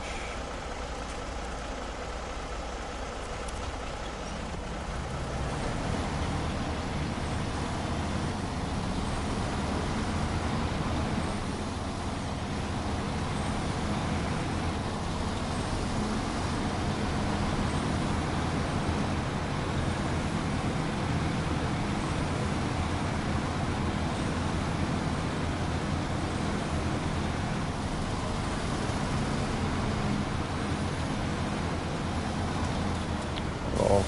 Oh.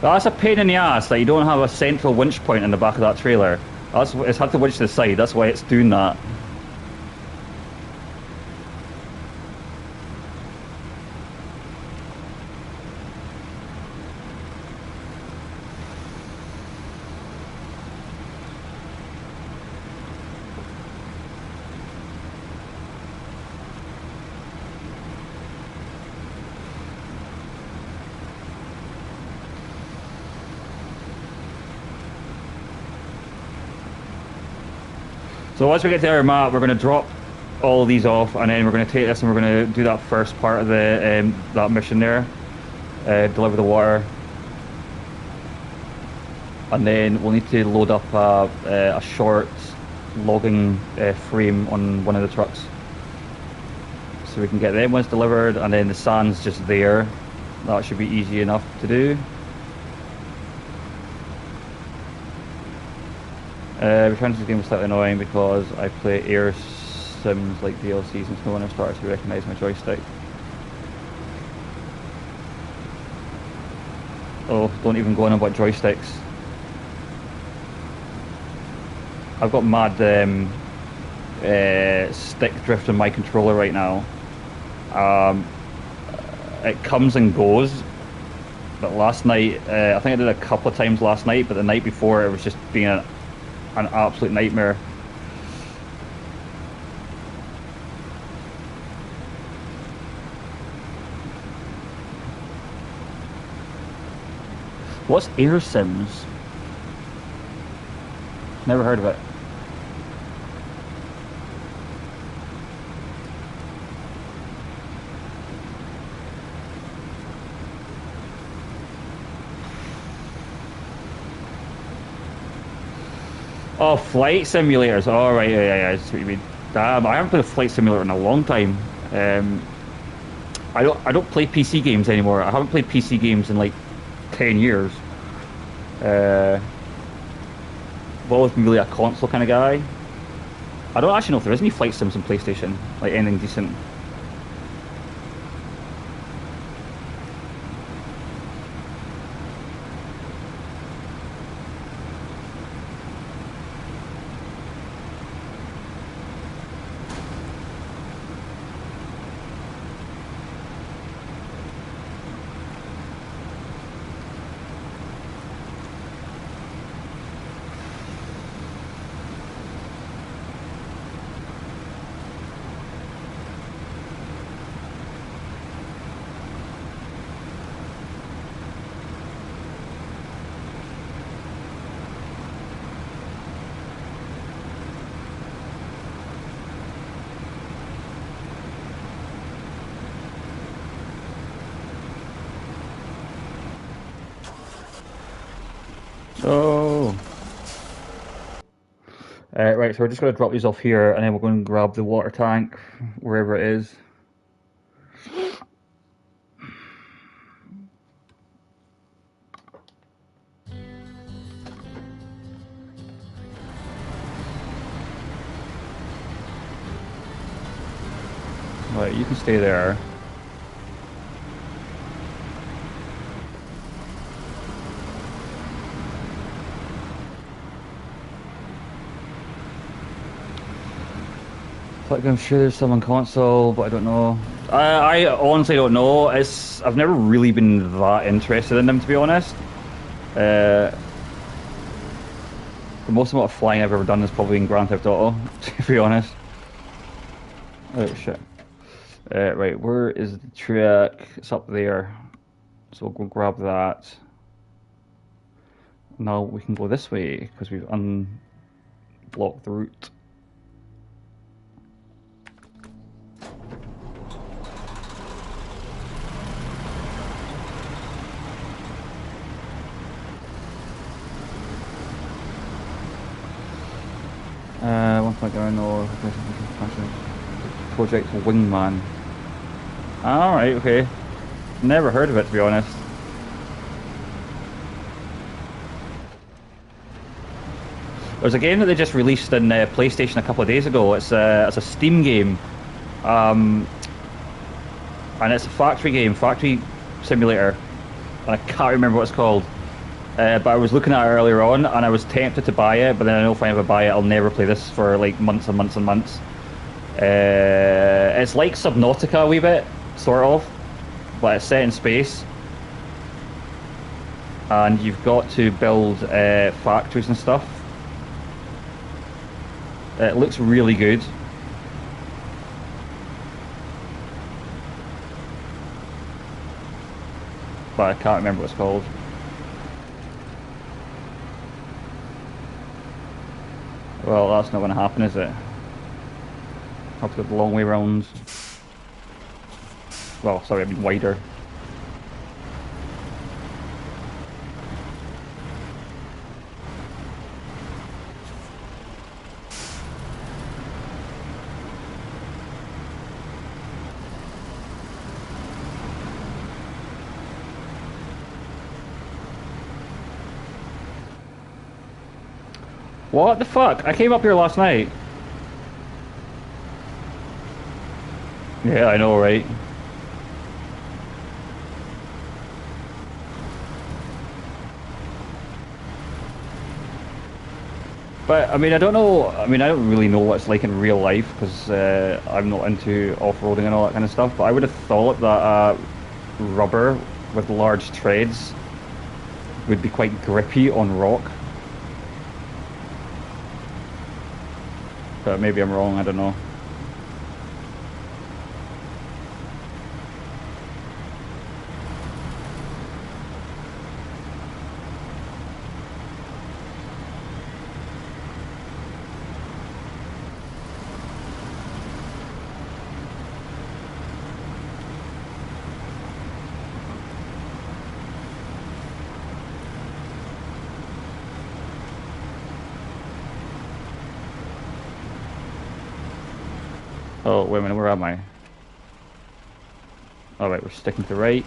That's a pain in the ass that you don't have a central winch point in the back of that trailer. It's had to winch to the side, that's why it's doing that. So once we get to our map, we're going to drop all these off, and then we're going to take this and we're going to do that first part of the that mission there, deliver the water, and then we'll need to load up a short logging frame on one of the trucks, so we can get them ones delivered, and then the sand's just there. That should be easy enough to do. Returning to this game was slightly annoying because I play air sims like DLCs and no one has started to recognise my joystick. Oh, don't even go on about joysticks. I've got mad stick drift on my controller right now. Um, it comes and goes, but last night, I think I did a couple of times last night, but the night before it was just being an absolute nightmare. What's Air Sims? Never heard of it. Oh, flight simulators. Oh, right, yeah, I see what you mean. Damn, I haven't played a flight simulator in a long time. I don't play PC games anymore. I haven't played PC games in like 10 years. Uh, I've always been really a console kind of guy. I don't actually know if there is any flight sims on PlayStation, like anything decent. Oh. Right, so we're just going to drop these off here, and then we're going to grab the water tank, wherever it is. Right, you can stay there. Like, I'm sure there's some on console, but I don't know. I honestly don't know. I've never really been that interested in them, to be honest. Uh, the most amount of flying I've ever done is probably in Grand Theft Auto, to be honest. Oh shit. Right, where is the truck? It's up there. So we'll go grab that. Now we can go this way, because we've unblocked the route. One point I know Project Wingman. Alright, okay. Never heard of it, to be honest. There's a game that they just released in PlayStation a couple of days ago. It's a Steam game. And it's a factory game, factory simulator. And I can't remember what it's called. But I was looking at it earlier on, and I was tempted to buy it, but then I know if I ever buy it, I'll never play this for like months and months and months. It's like Subnautica a wee bit, sort of, but it's set in space. And you've got to build factories and stuff. It looks really good. But I can't remember what it's called. Well, that's not going to happen, is it? Have to go the long way round. Well, sorry, I mean wider. What the fuck? I came up here last night. Yeah, I know, right? But I mean, I don't know. I mean, I don't really know what it's like in real life because I'm not into off-roading and all that kind of stuff. But I would have thought that rubber with large treads would be quite grippy on rock. But maybe I'm wrong. I don't know. Oh, wait a minute. Where am I? All right, we're sticking to right.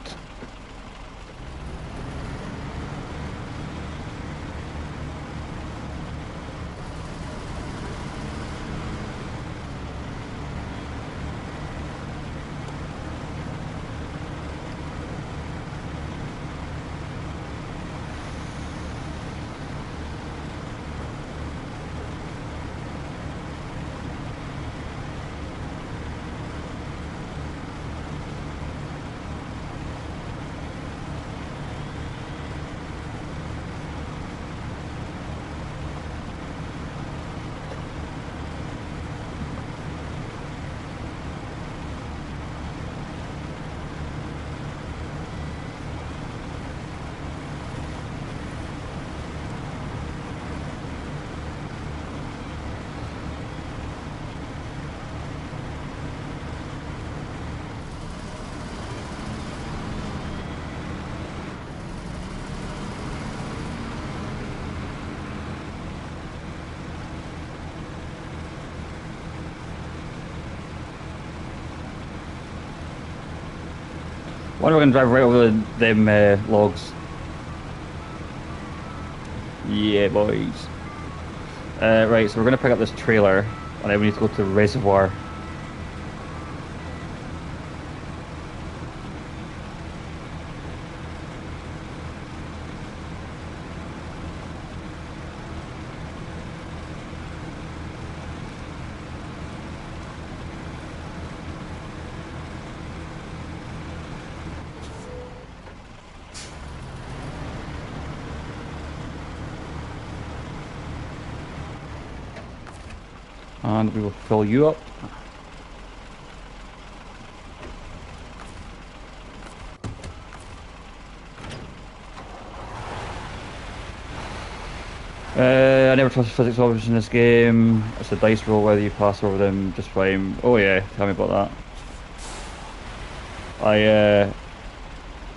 Wonder if we're gonna drive right over them logs. Yeah, boys. Right, so we're gonna pick up this trailer, and then we need to go to the reservoir. And we will fill you up. I never trust physics options in this game. It's a dice roll whether you pass over them just fine. Oh yeah, tell me about that.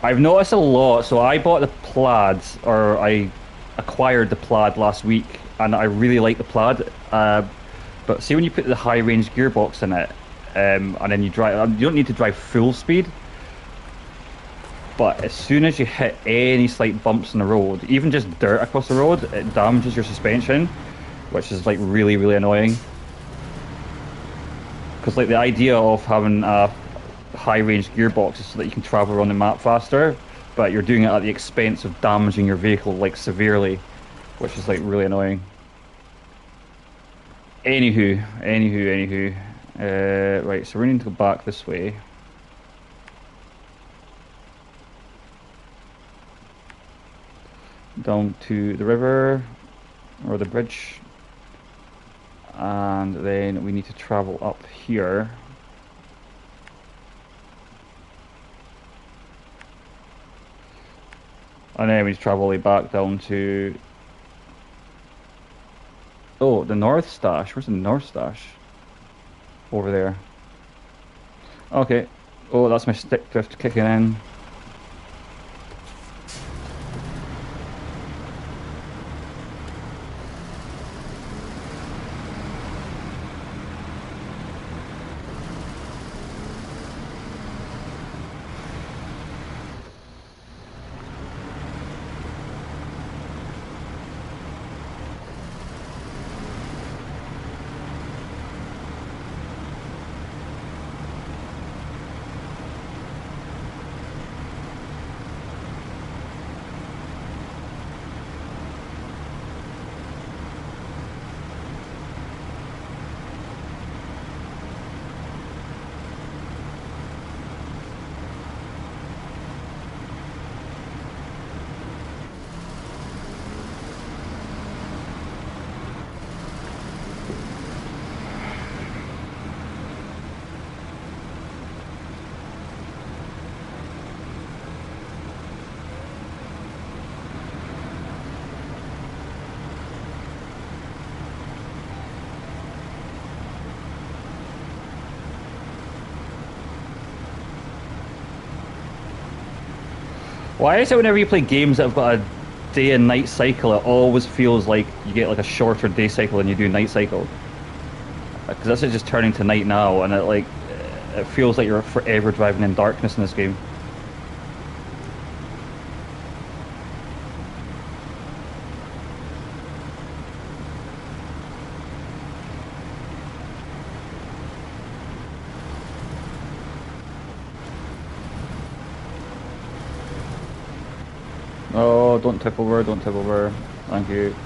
I've noticed a lot. So I bought the plaid, or I acquired the plaid last week, and I really like the plaid. But see when you put the high range gearbox in it, and then you drive, you don't need to drive full speed. But as soon as you hit any slight bumps in the road, even just dirt across the road, it damages your suspension, which is like really, really annoying. Because like the idea of having a high-range gearbox is so that you can travel around the map faster, but you're doing it at the expense of damaging your vehicle like severely, which is like really annoying. Anywho. Right, so we need to go back this way. Down to the river, or the bridge. And then we need to travel up here. And then we travel all the way back down to... Oh, the North Stash. Where's the North Stash? Over there. Okay. Oh, that's my stick drift kicking in. Why is it whenever you play games that have got a day and night cycle, it always feels like you get like a shorter day cycle than you do night cycle? Because this is just turning to night now, and it feels like you're forever driving in darkness in this game. Oh, don't tip over, don't tip over. Thank you.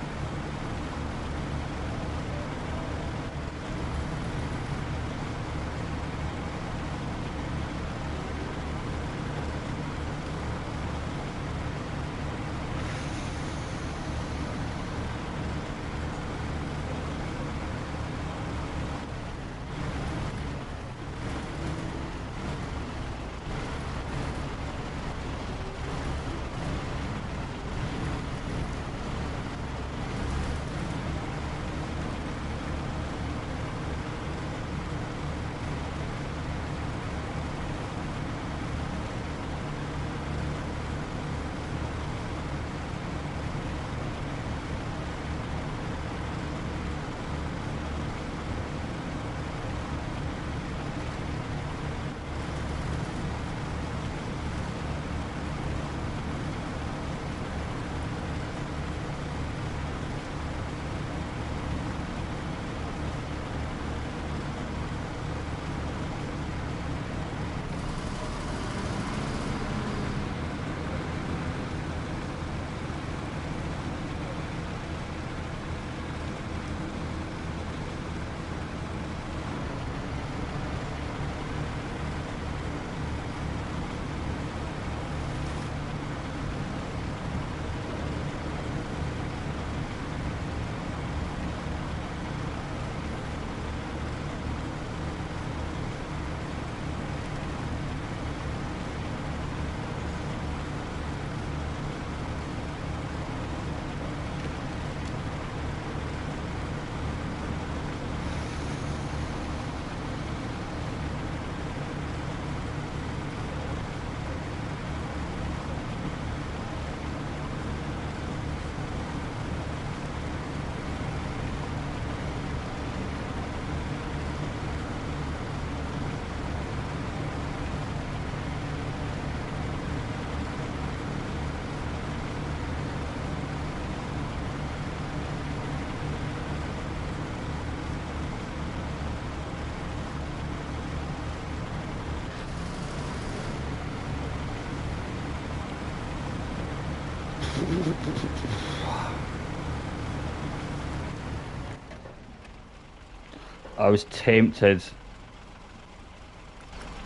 I was tempted.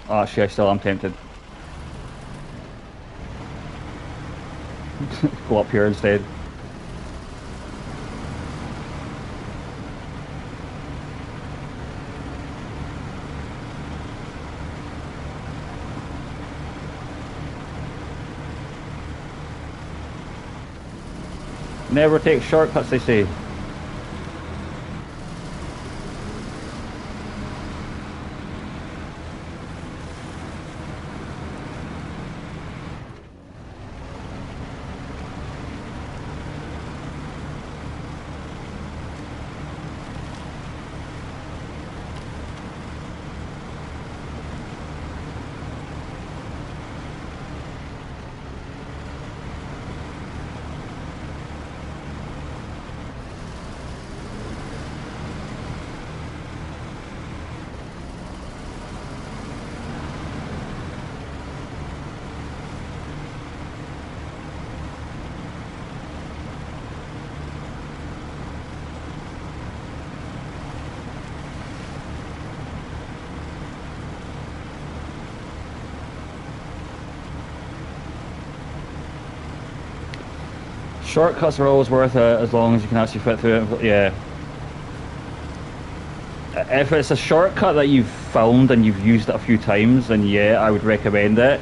Actually, I still am tempted. Go up here instead. Never take shortcuts, they say. Shortcuts are always worth it as long as you can actually fit through it. Yeah. If it's a shortcut that you've found and you've used it a few times, then yeah, I would recommend it.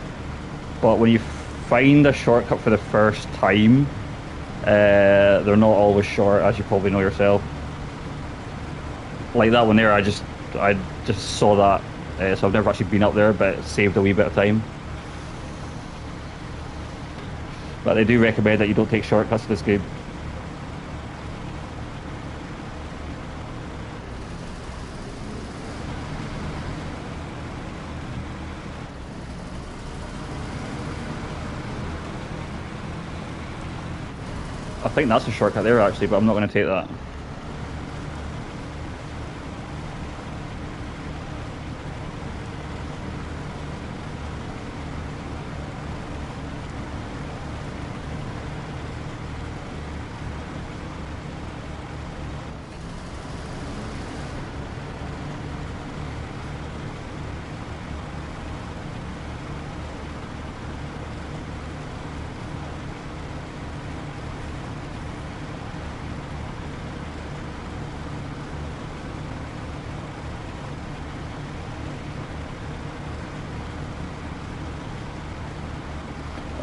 But when you find a shortcut for the first time, they're not always short, as you probably know yourself. Like that one there, I just saw that, so I've never actually been up there, but it saved a wee bit of time. But they do recommend that you don't take shortcuts in this game. I think that's a shortcut there actually, but I'm not going to take that.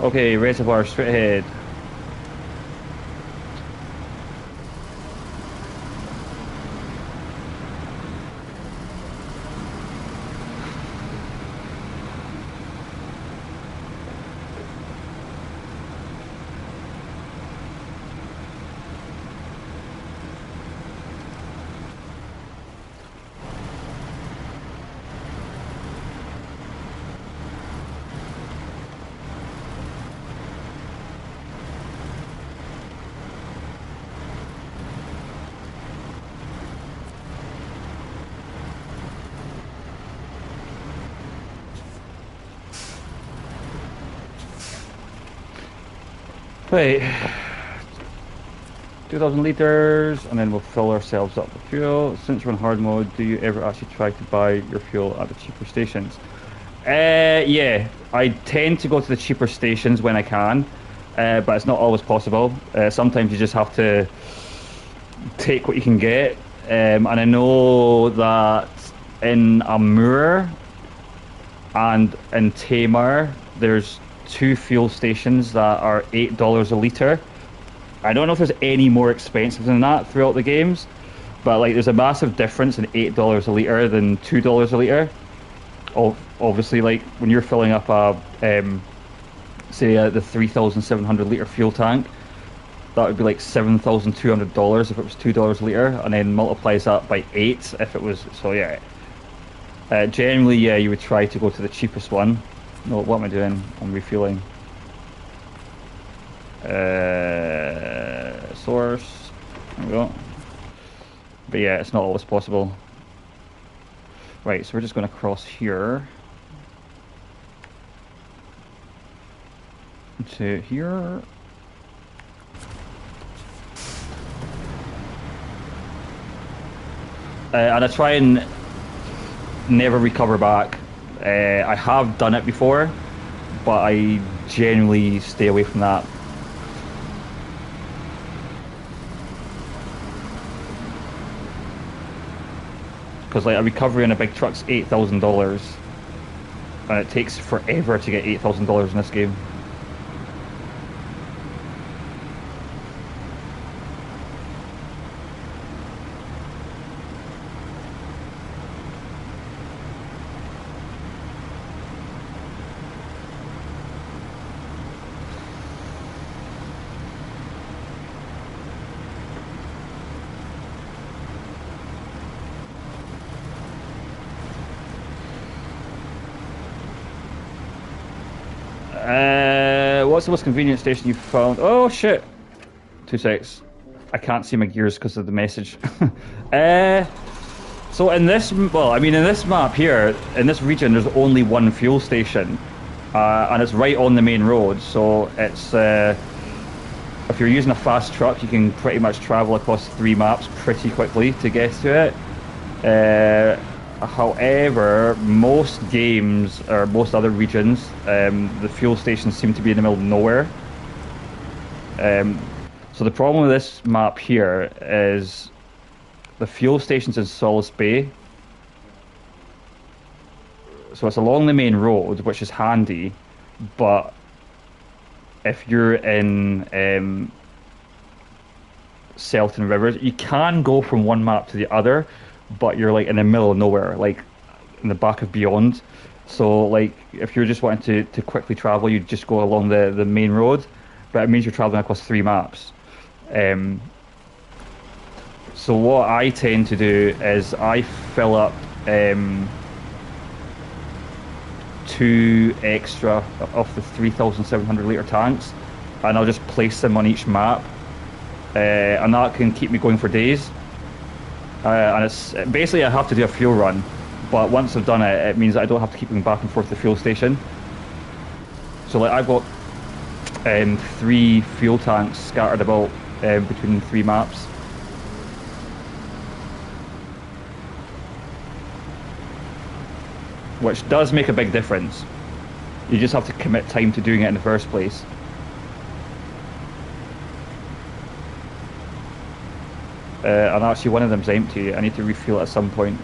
Okay, reservoir straight ahead. Wait, 2,000 litres, and then we'll fill ourselves up with fuel. Since we're in hard mode, do you ever actually try to buy your fuel at the cheaper stations? Yeah, I tend to go to the cheaper stations when I can, but it's not always possible. Sometimes you just have to take what you can get, and I know that in Amur and in Tamar, there's two fuel stations that are $8 a litre. I don't know if there's any more expensive than that throughout the games, but like there's a massive difference in $8 a litre than $2 a litre. Obviously, like when you're filling up a the 3,700 litre fuel tank, that would be like $7,200 if it was $2 a litre, and then multiplies that by 8 if it was. So yeah, generally, yeah, you would try to go to the cheapest one. No, what am I doing? I'm refueling. Source. There we go. But yeah, it's not always possible. Right, so we're just going to cross here. To here. And I try and never recover back. I have done it before, but I generally stay away from that. Because like a recovery on a big truck's $8,000, and it takes forever to get $8,000 in this game. What's the most convenient station you've found? Oh shit! 2 secs. I can't see my gears because of the message. So in this, well, I mean in this map here, in this region, there's only one fuel station, and it's right on the main road. So it's if you're using a fast truck, you can pretty much travel across 3 maps pretty quickly to get to it. However, most games, or most other regions, the fuel stations seem to be in the middle of nowhere. So the problem with this map here is the fuel station's in Solace Bay. So it's along the main road, which is handy, but if you're in Selton Rivers, you can go from one map to the other, but you're like in the middle of nowhere, like in the back of Beyond. So like if you're just wanting to quickly travel, you just go along the main road. but it means you're traveling across 3 maps. Um, so what I tend to do is I fill up 2 extra of the 3,700 litre tanks, and I'll just place them on each map, and that can keep me going for days. And it's basically I have to do a fuel run, but once I've done it, it means that I don't have to keep going back and forth to the fuel station. So like I've got 3 fuel tanks scattered about between 3 maps. Which does make a big difference. You just have to commit time to doing it in the first place. And actually one of them's empty. I need to refuel it at some point.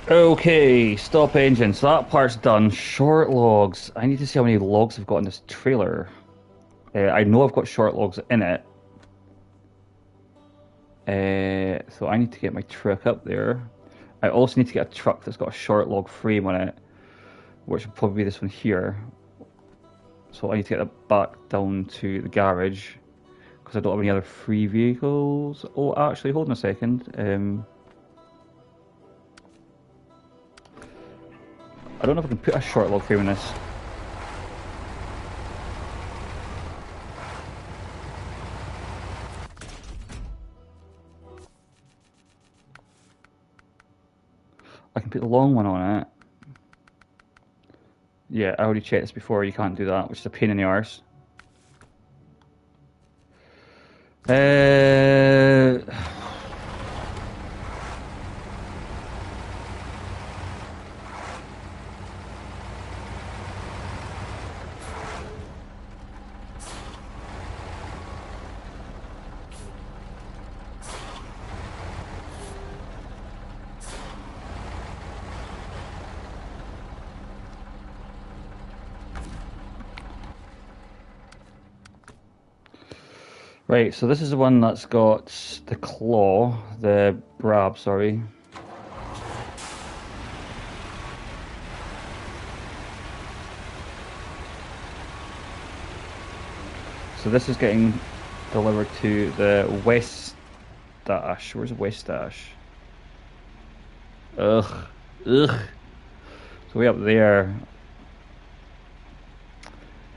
Okay, stop engine. So that part's done. Short logs. I need to see how many logs I've got in this trailer. I know I've got short logs in it. So I need to get my truck up there. I also need to get a truck that's got a short log frame on it, which will probably be this one here. So I need to get that back down to the garage, because I don't have any other free vehicles. Oh, actually, hold on a second. I don't know if I can put a short log frame in this. I can put the long one on it. Yeah, I already checked this before, you can't do that, which is a pain in the arse. Right, so this is the one that's got the claw, the brab, sorry. So this is getting delivered to the west dash. Where's the west dash? Ugh. So way up there.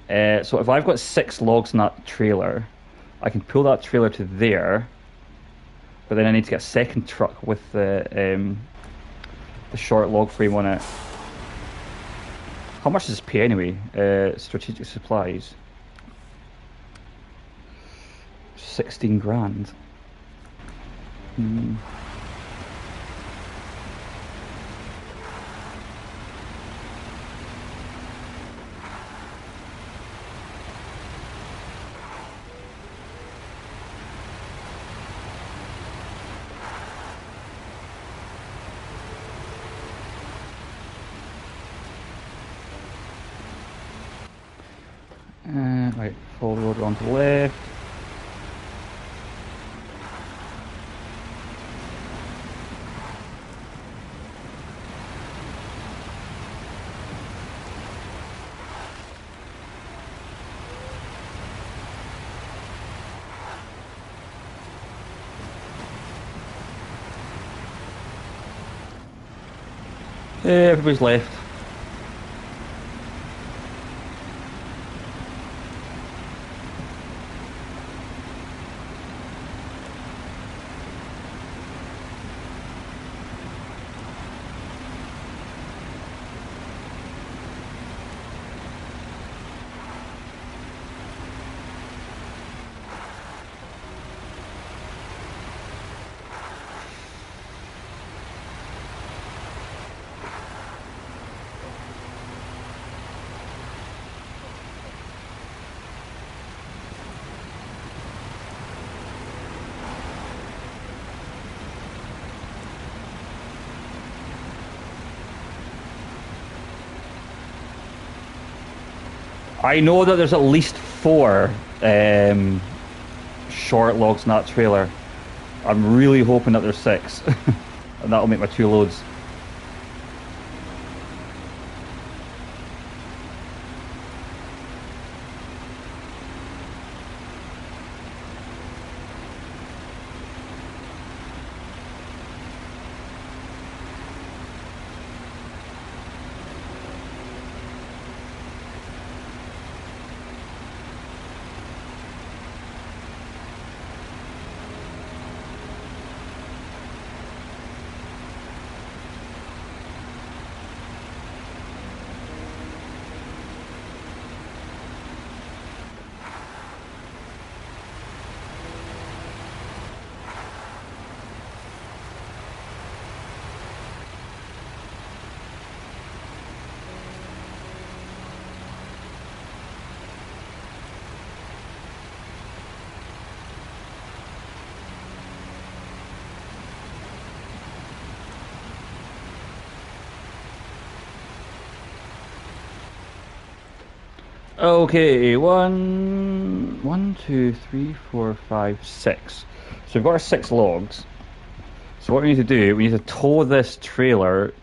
So if I've got 6 logs in that trailer, I can pull that trailer to there, but then I need to get a second truck with the short log frame on it. How much does this pay anyway? Strategic supplies. 16 grand. Right, follow the road on to the left. Everybody's left. I know that there's at least 4 short logs in that trailer. I'm really hoping that there's 6. And that'll make my 2 loads. Okay, one, two, three, 4, 5, 6. So we've got our 6 logs. So what we need to do, we need to tow this trailer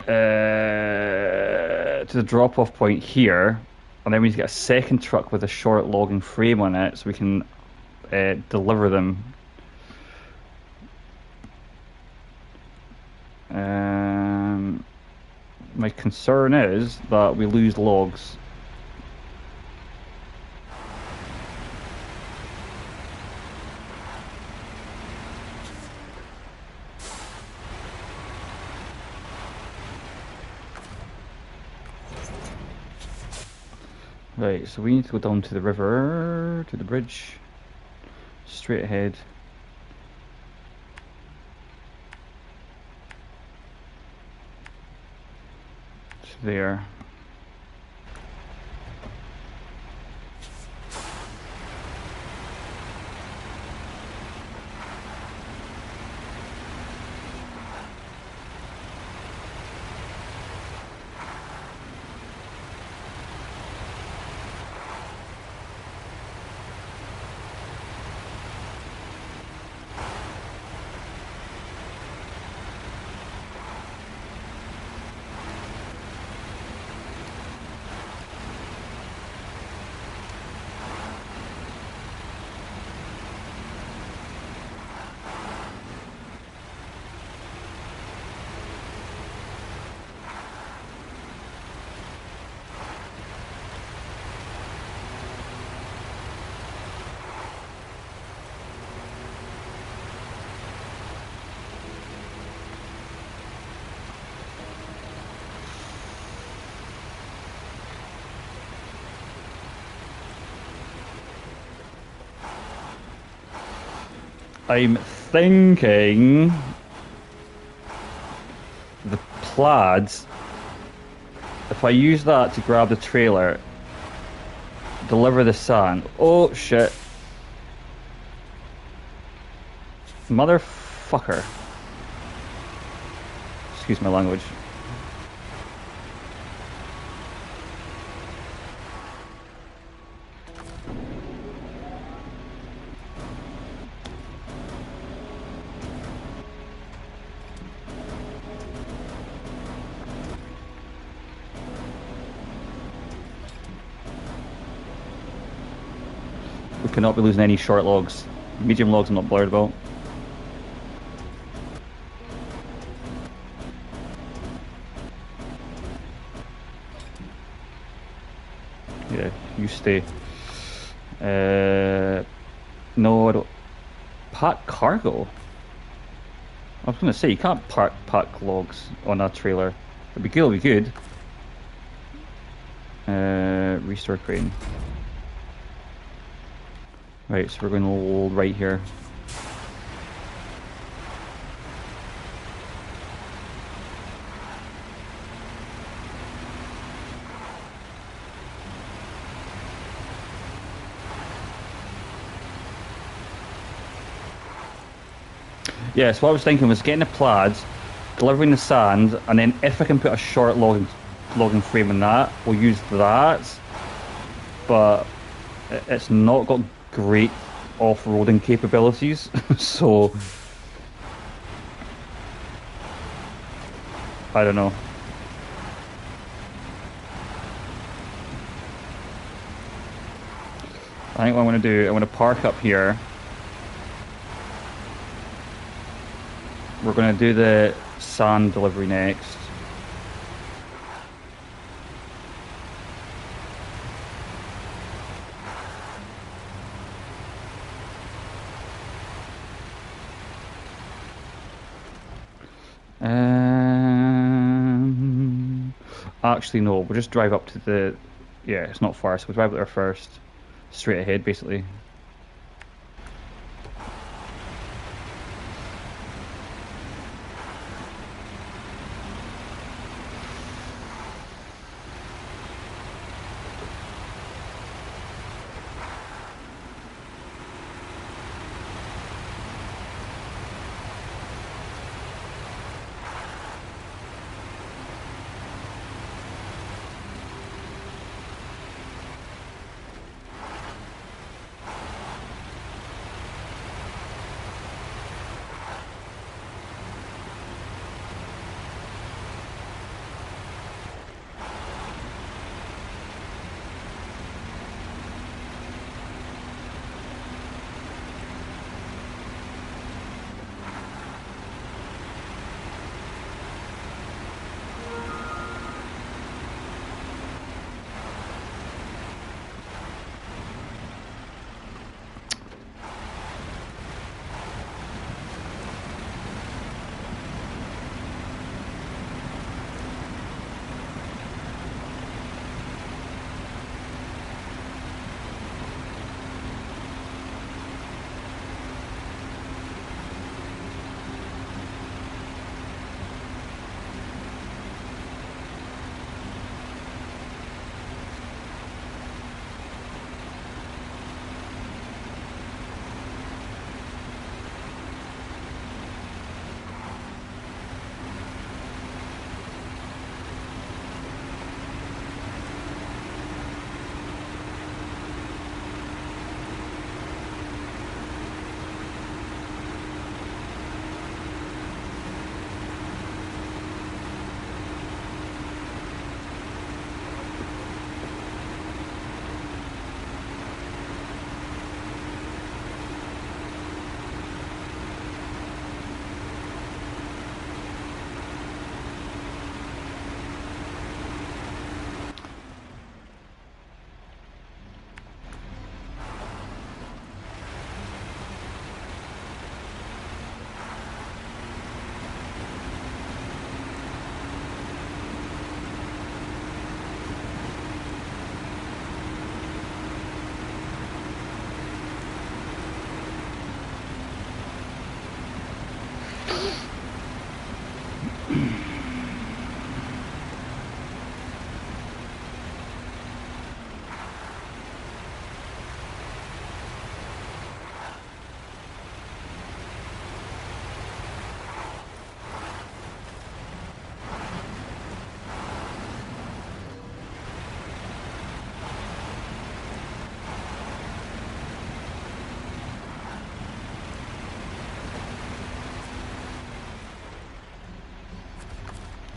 to the drop-off point here, and then we need to get a second truck with a short logging frame on it, so we can deliver them. My concern is that we lose logs. Right, so we need to go down to the river, to the bridge, straight ahead. To there. I'm thinking the plaids, if I use that to grab the trailer, deliver the sand. Oh shit. Motherfucker. Excuse my language. We cannot be losing any short logs. Medium logs I'm not bothered about. Yeah, you stay. No, I don't. Pack cargo? I was going to say, you can't pack logs on a trailer. It'd be good, it'd be good. Restore crane. Right, so we're going to hold right here. Yeah, so what I was thinking was getting the plaids, delivering the sand, and then if I can put a short logging logging frame in that. We'll use that, but it's not got great off-roading capabilities, so I don't know. I think what I'm going to do, I'm going to park up here. We're going to do the sand delivery next. Actually, no, we'll just drive up to the... Yeah, it's not far, so we'll drive up there first. Straight ahead, basically.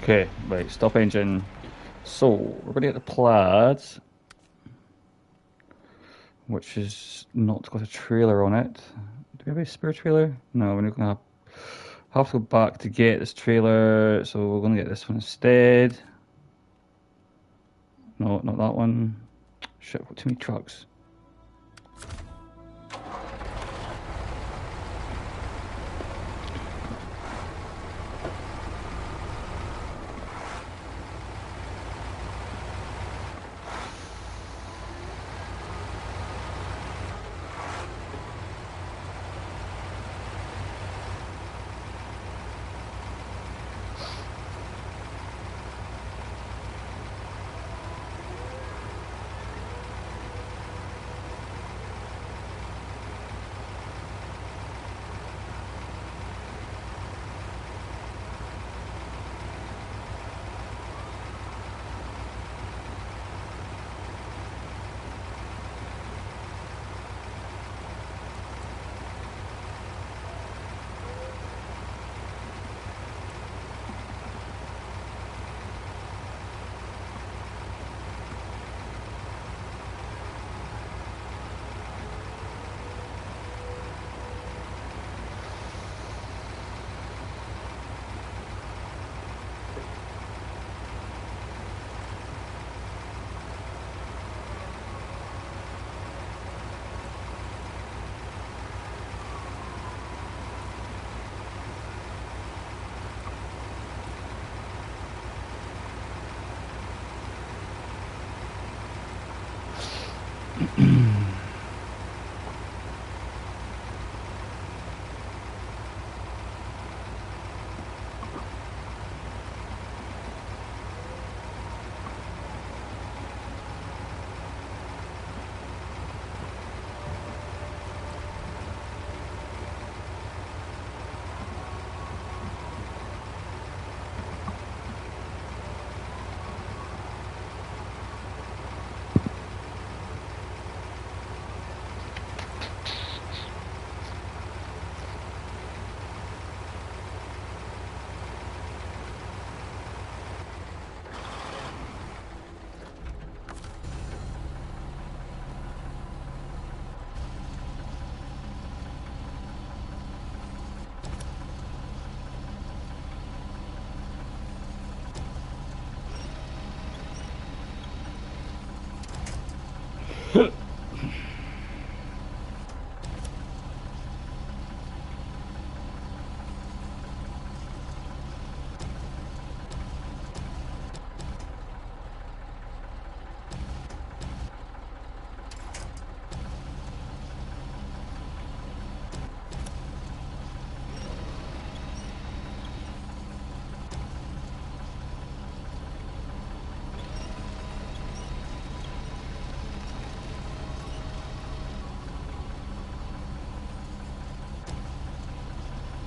Okay, right, stop engine. So, we're going to get the plaid, which is not got a trailer on it. Do we have a spare trailer? No, we're not going to have to go back to get this trailer, so we're going to get this one instead. No, not that one. Shit, I've got too many trucks.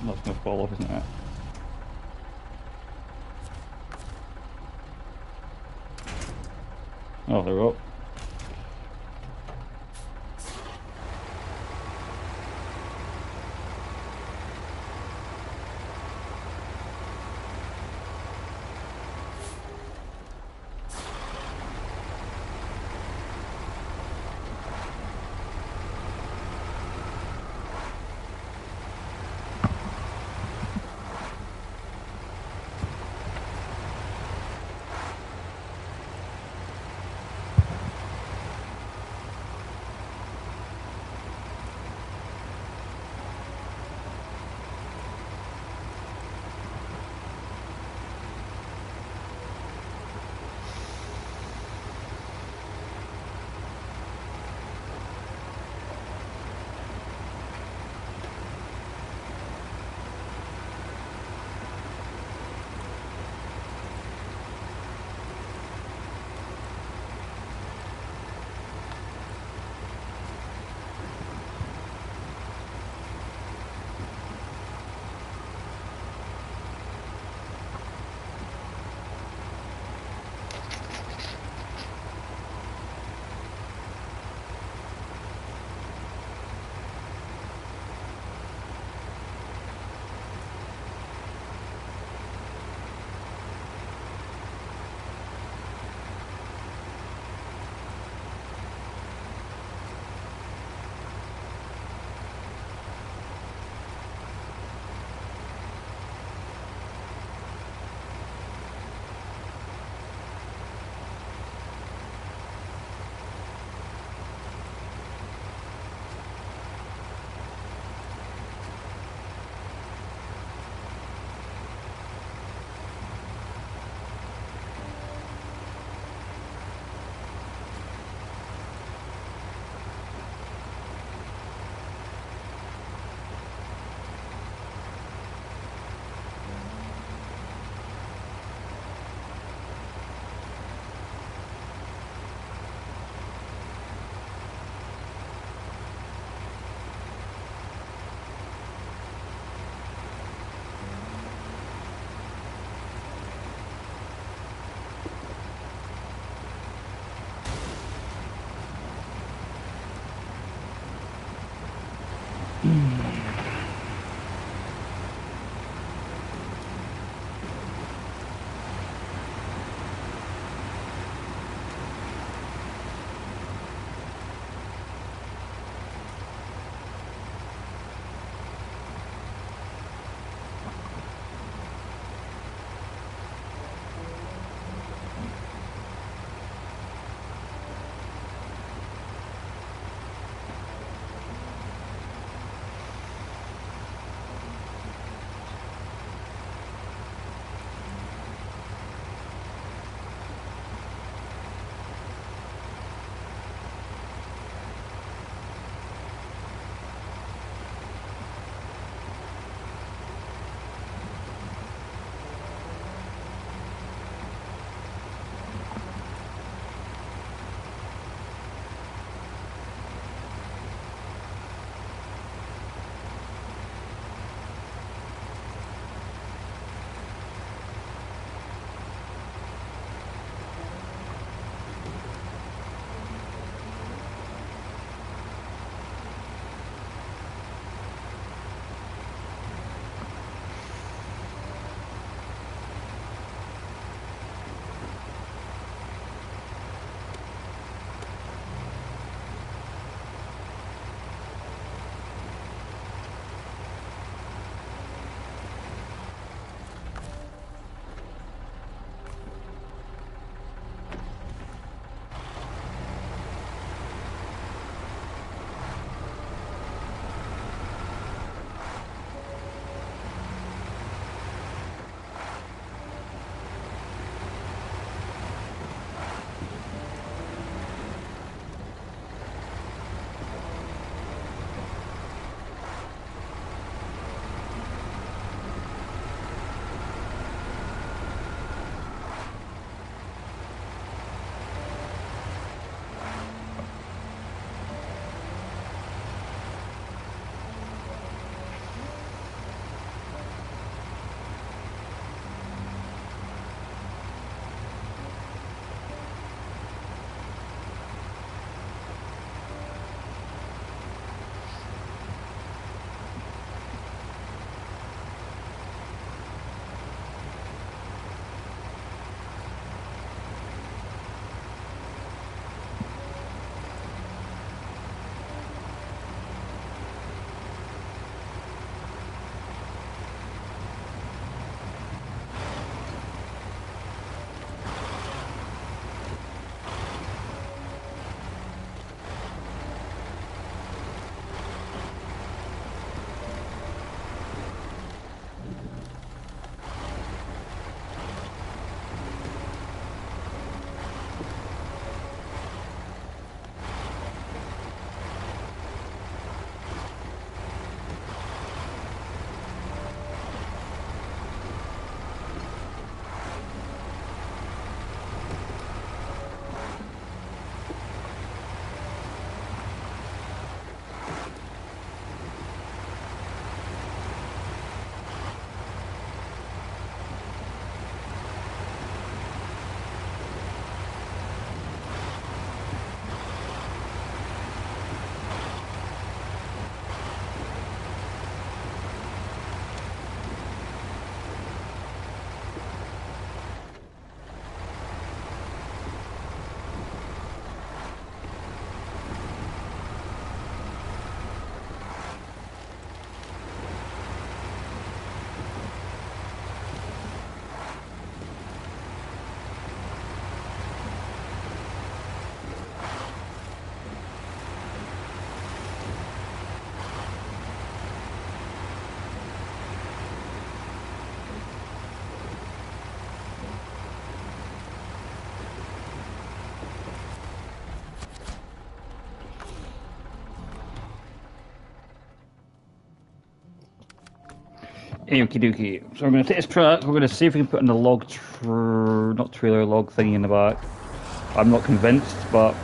That's going to fall off, isn't it? Oh, there we go. Okie dokie. So we're going to take this truck, we're going to see if we can put in the log, not trailer, log thingy in the back. I'm not convinced, but...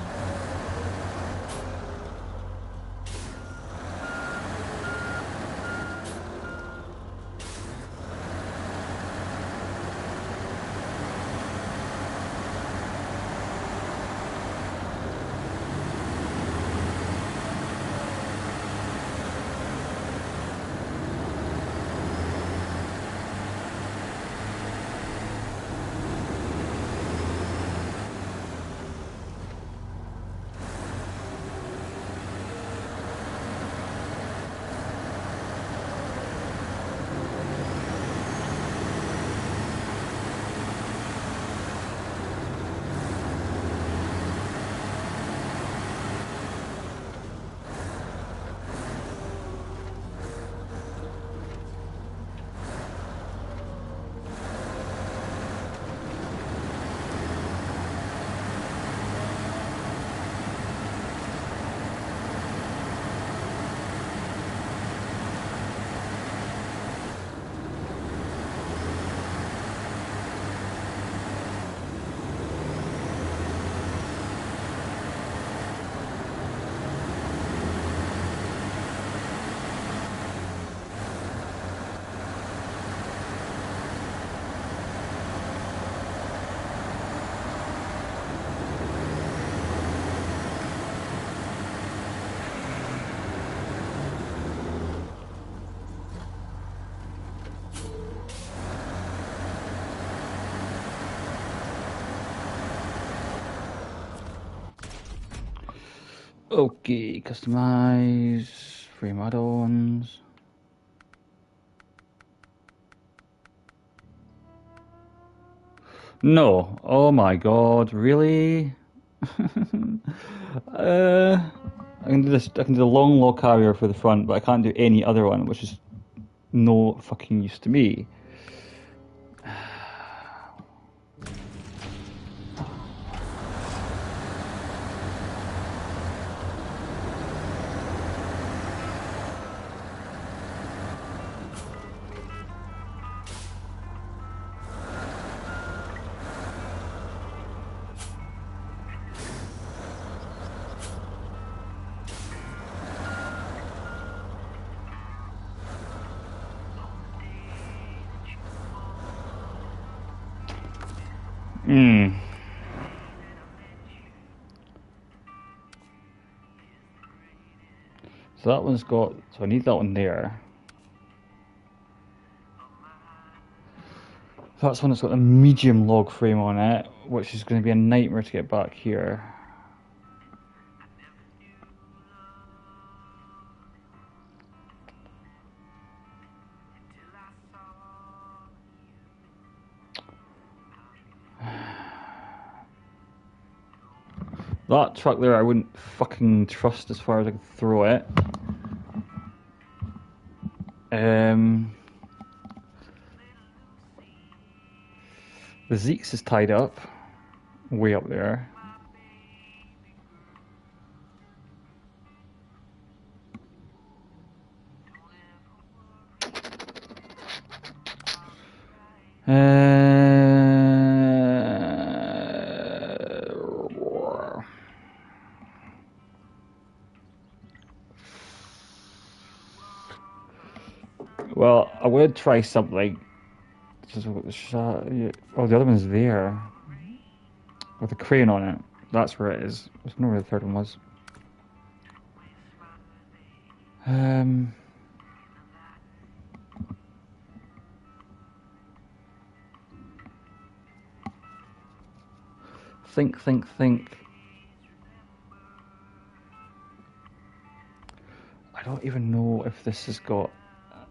Okay, customize, frame add-ons. No, oh my god, really? I can do this, I can do the long log carrier for the front, but I can't do any other one, which is no fucking use to me. Hmm. So that one's got, so I need that one there. That's one that's got a medium log frame on it, which is going to be a nightmare to get back here. That truck there I wouldn't fucking trust as far as I can throw it. The Zeeks is tied up, way up there. Well, I would try something. Oh, the other one's there. With a crane on it. That's where it is. I don't know where the third one was. Think. I don't even know if this has got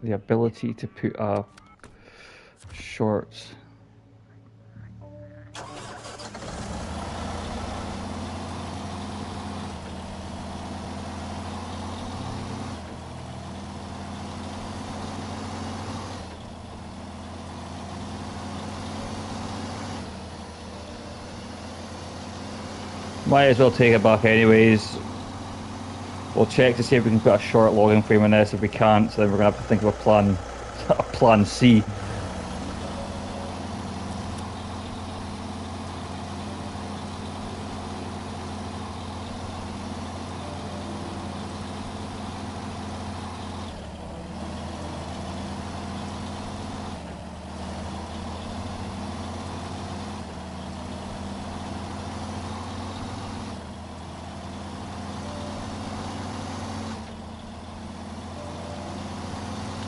the ability to put a shorts. Might as well take it back anyways. We'll check to see if we can put a short logging frame in this. If we can't, so then we're going to have to think of a plan a plan C.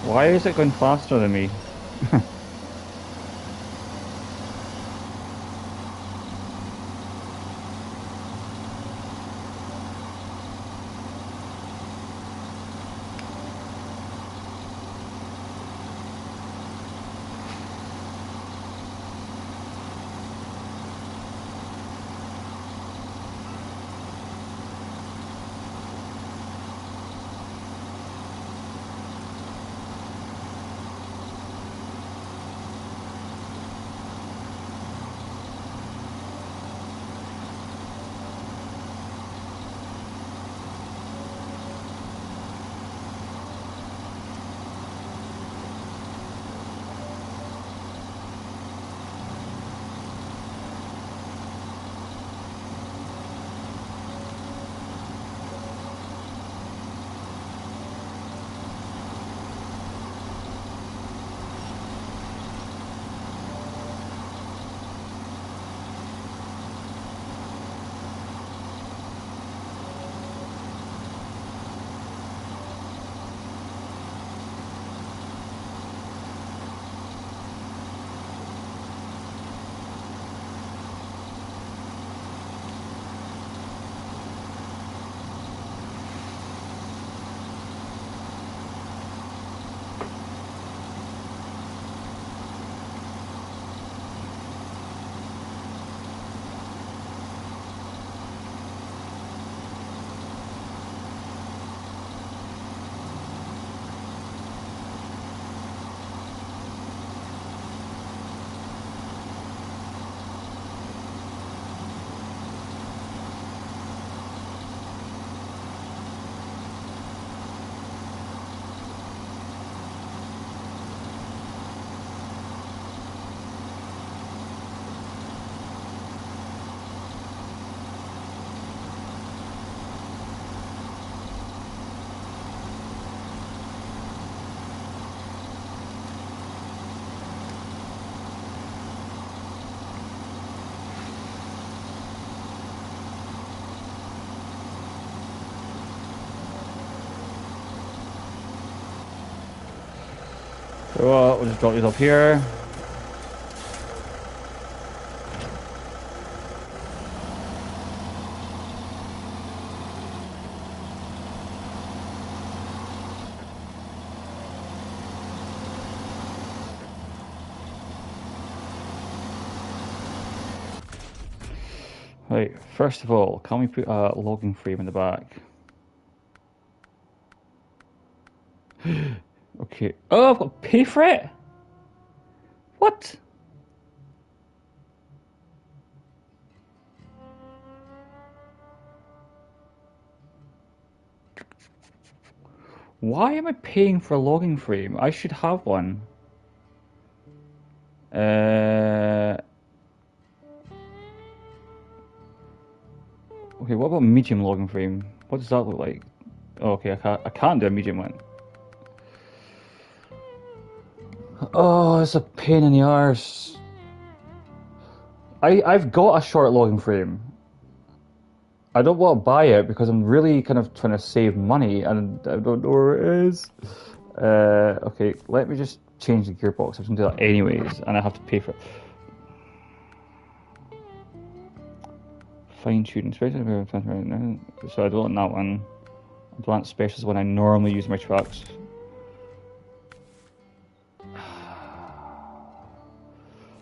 Why is it going faster than me? So we'll just drop these up here. Right, first of all, can we put a logging frame in the back? Okay. Oh, I've got to pay for it? What? Why am I paying for a logging frame? I should have one. Okay, what about medium logging frame? What does that look like? Oh, okay, I can't do a medium one. Oh, it's a pain in the arse. I've got a short logging frame. I don't want to buy it because I'm really kind of trying to save money and I don't know where it is. Okay, let me just change the gearbox. I'm going to do that anyways and I have to pay for it. Fine tuning, so I don't want that one. I want specials when I normally use my trucks.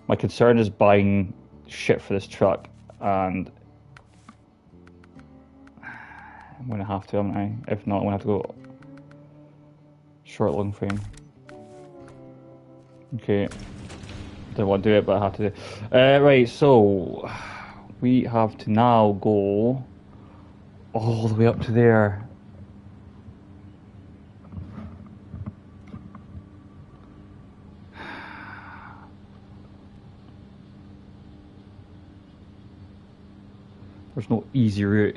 My concern is buying shit for this truck and I'm gonna have to, haven't I? If not, I'm gonna have to go short long frame. Okay. Don't want to do it, but I have to do it. Right, so we have to now go all the way up to there. There's no easy route.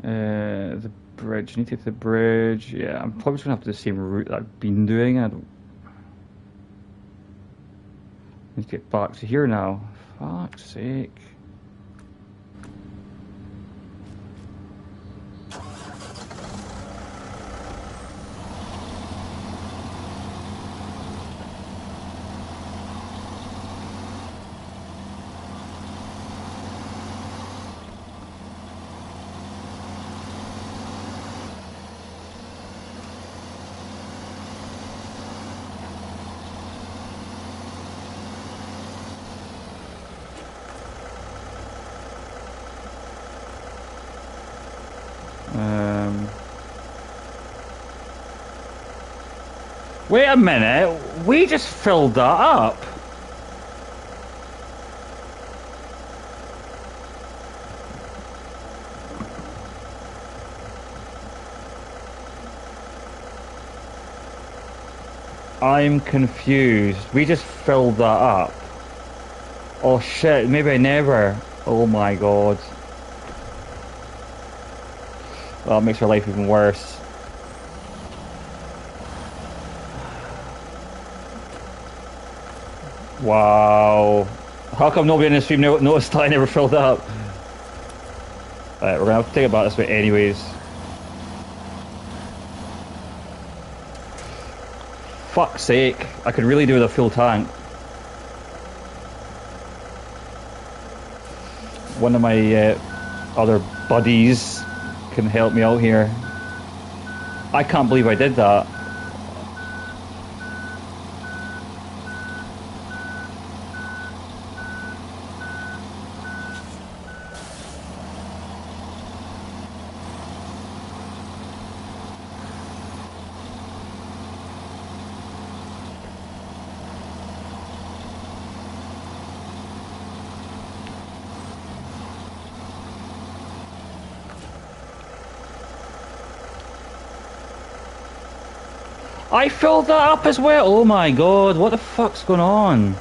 The bridge. Need to take the bridge. Yeah, I'm probably just gonna have to do the same route that I've been doing. I don't need to get back to here now. Fuck's sake. Wait a minute, we just filled that up. I'm confused. We just filled that up. Oh shit, maybe I never. Oh my god. Well, that makes our life even worse. Wow. How come nobody in the stream noticed that I never filled that up? Alright, we're gonna have to take it back this way anyways. Fuck's sake, I could really do with a full tank. One of my other buddies can help me out here. I can't believe I did that. I filled that up as well. Oh my god, what the fuck's going on?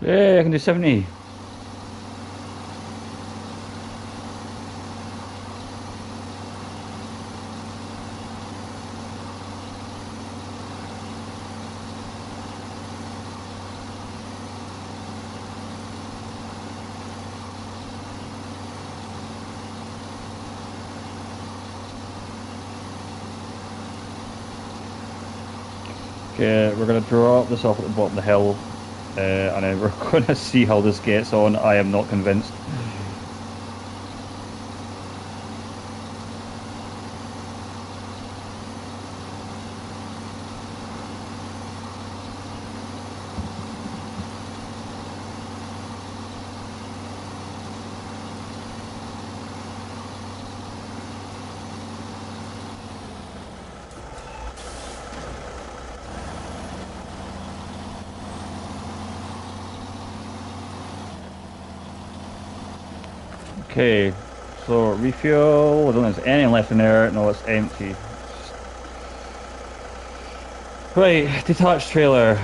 Yeah, I can do 70. Okay, we're going to drop this off at the bottom of the hill, and then we're going to see how this gets on. I am not convinced. Okay, so refuel. I don't think there's any left in there. No, it's empty. Right, detached trailer.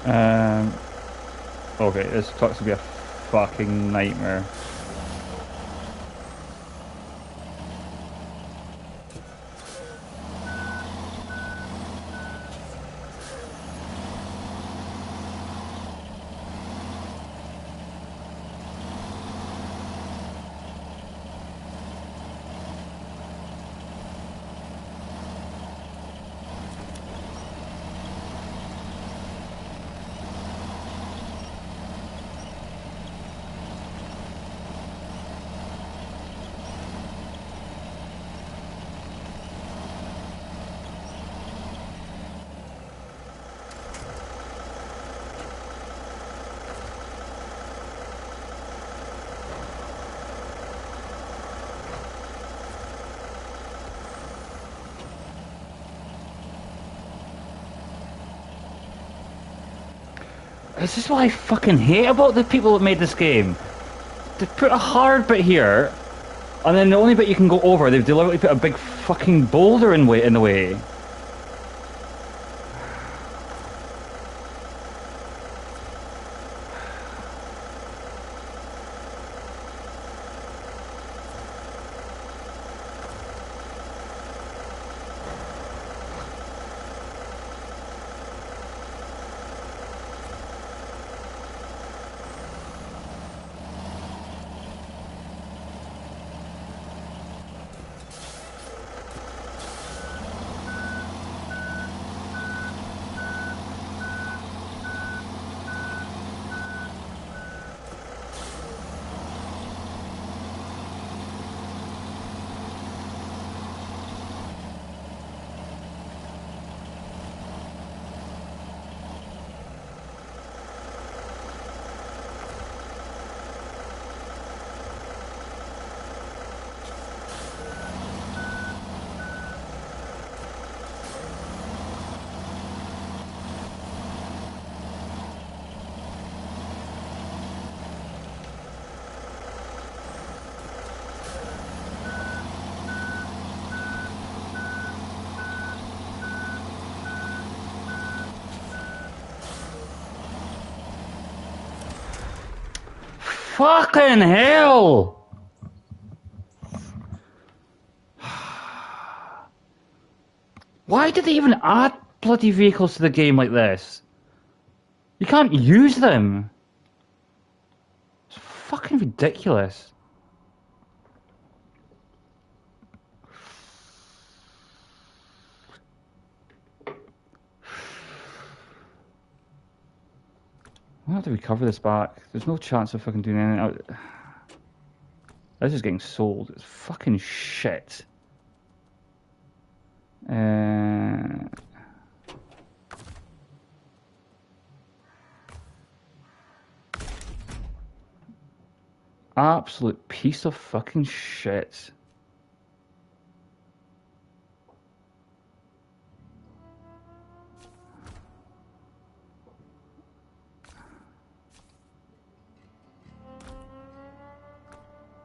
Um, okay, this truck's gonna be a fucking nightmare. This is what I fucking hate about the people that made this game. They put a hard bit here, and then the only bit you can go over, they've deliberately put a big fucking boulder in the way. Fucking hell! Why did they even add bloody vehicles to the game like this? You can't use them. It's fucking ridiculous. I have to recover this back. There's no chance of fucking doing anything. This is getting sold. It's fucking shit. Absolute piece of fucking shit.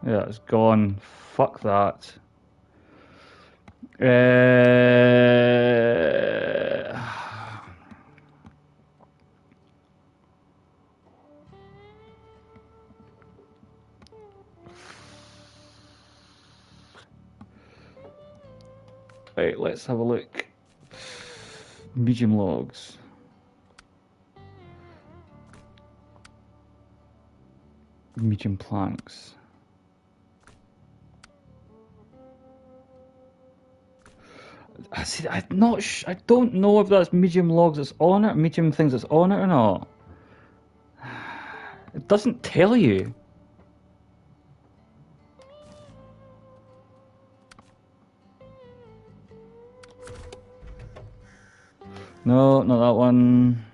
Yeah, it's gone. Fuck that. Right, let's have a look. Medium logs. Medium planks. I'm not. I don't know if that's medium logs that's on it, medium things that's on it or not. It doesn't tell you. No, not that one.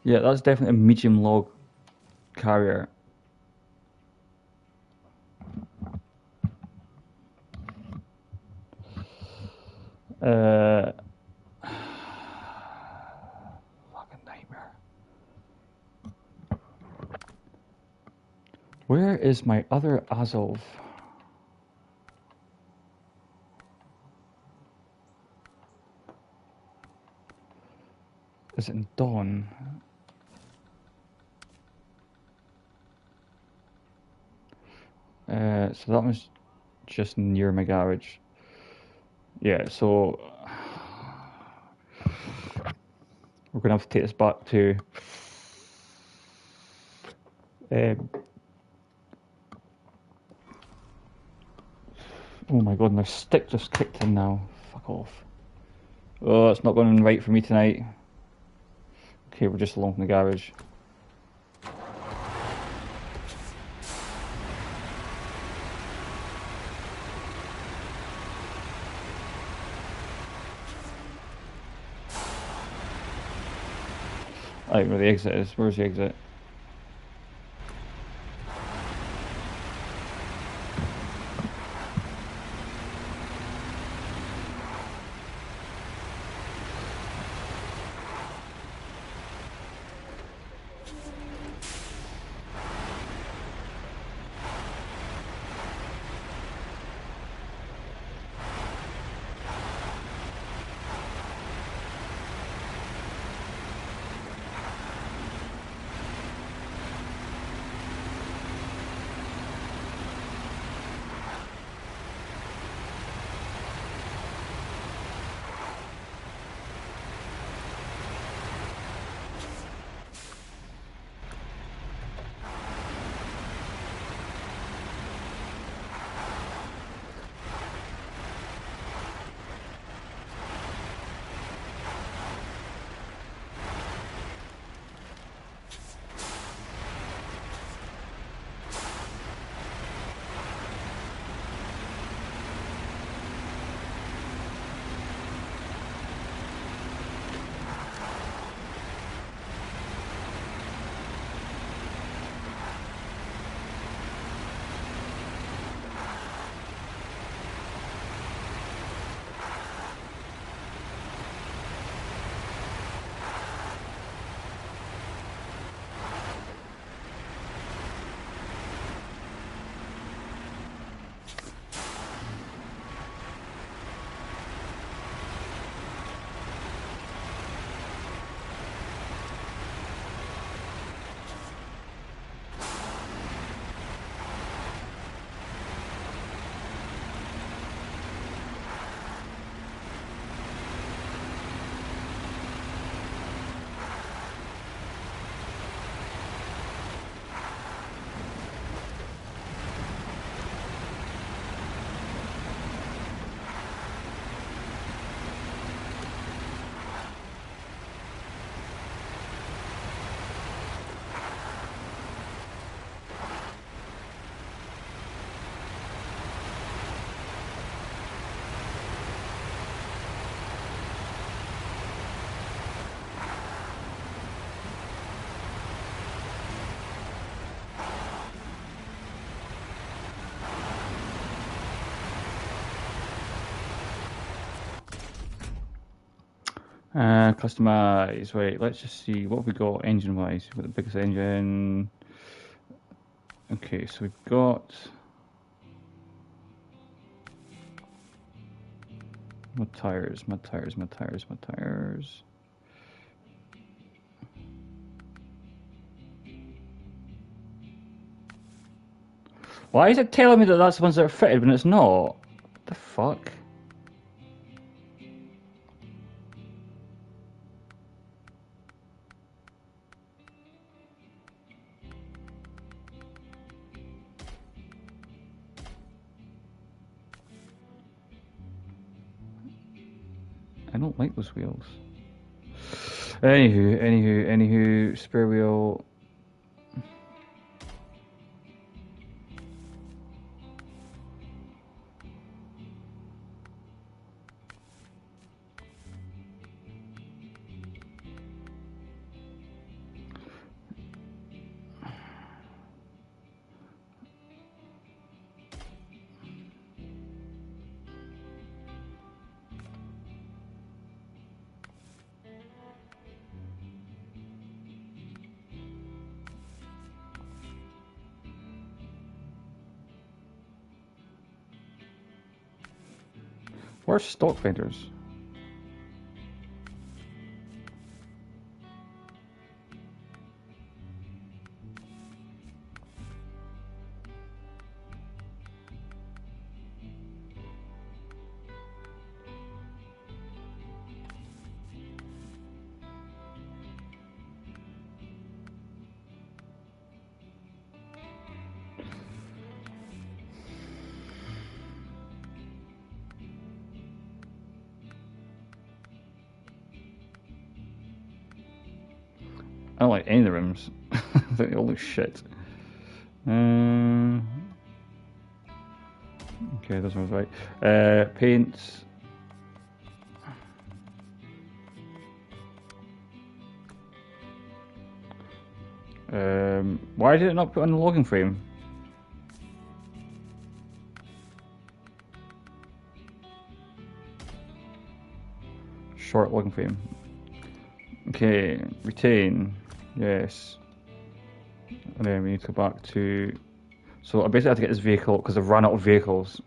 Yeah, that's definitely a medium log carrier. Fucking nightmare. Where is my other Azov? Is it in Dawn? So that was just near my garage. Yeah, so we're gonna have to take this back to oh my god, my stick just kicked in now. Fuck off. Oh, it's not going right for me tonight. Okay, we're just along from the garage. I don't know where the exit is. Where's the exit? Customize. Wait, let's just see what we got engine-wise. We've got the biggest engine. Okay, so we've got my tires. Why is it telling me that that's the ones that are fitted when it's not? What the fuck? I don't like those wheels. Anywho, spare wheel. Where's stock vendors? I don't like any of the rims. They all look shit. Okay, this one's right. Paints. Why did it not put on the logging frame? Short logging frame. Okay, retain. Yes. And then we need to go back to... So I basically had to get this vehicle because I've run out of vehicles.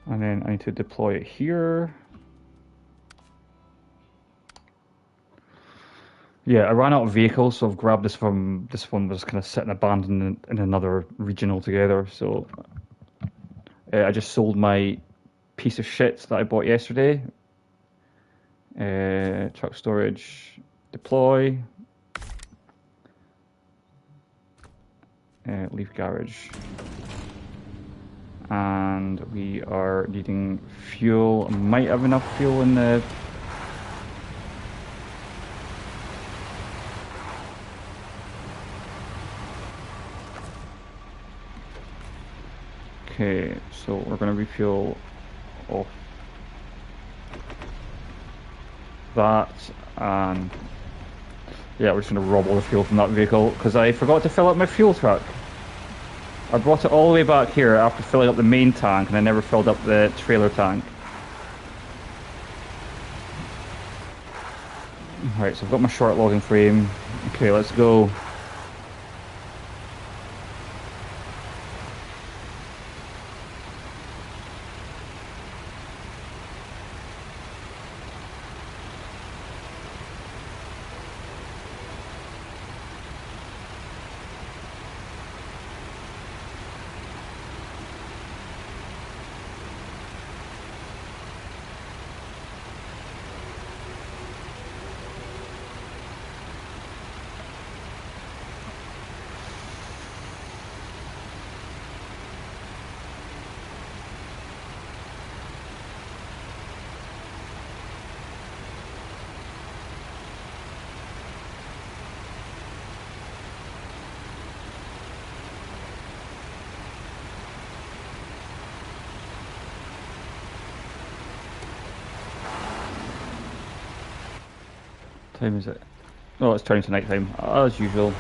And then I need to deploy it here. Yeah, I ran out of vehicles, so I've grabbed this from... This one was kind of sitting abandoned in another region altogether, so... I just sold my piece of shit that I bought yesterday. Truck storage, deploy. Leave garage. And we are needing fuel. I might have enough fuel in the... Okay, so we're going to refuel off that, and yeah, we're just going to rob all the fuel from that vehicle because I forgot to fill up my fuel truck. I brought it all the way back here after filling up the main tank, and I never filled up the trailer tank. Alright, so I've got my short logging frame. Okay, let's go. Time is it? Oh, it's turning to nighttime, as usual.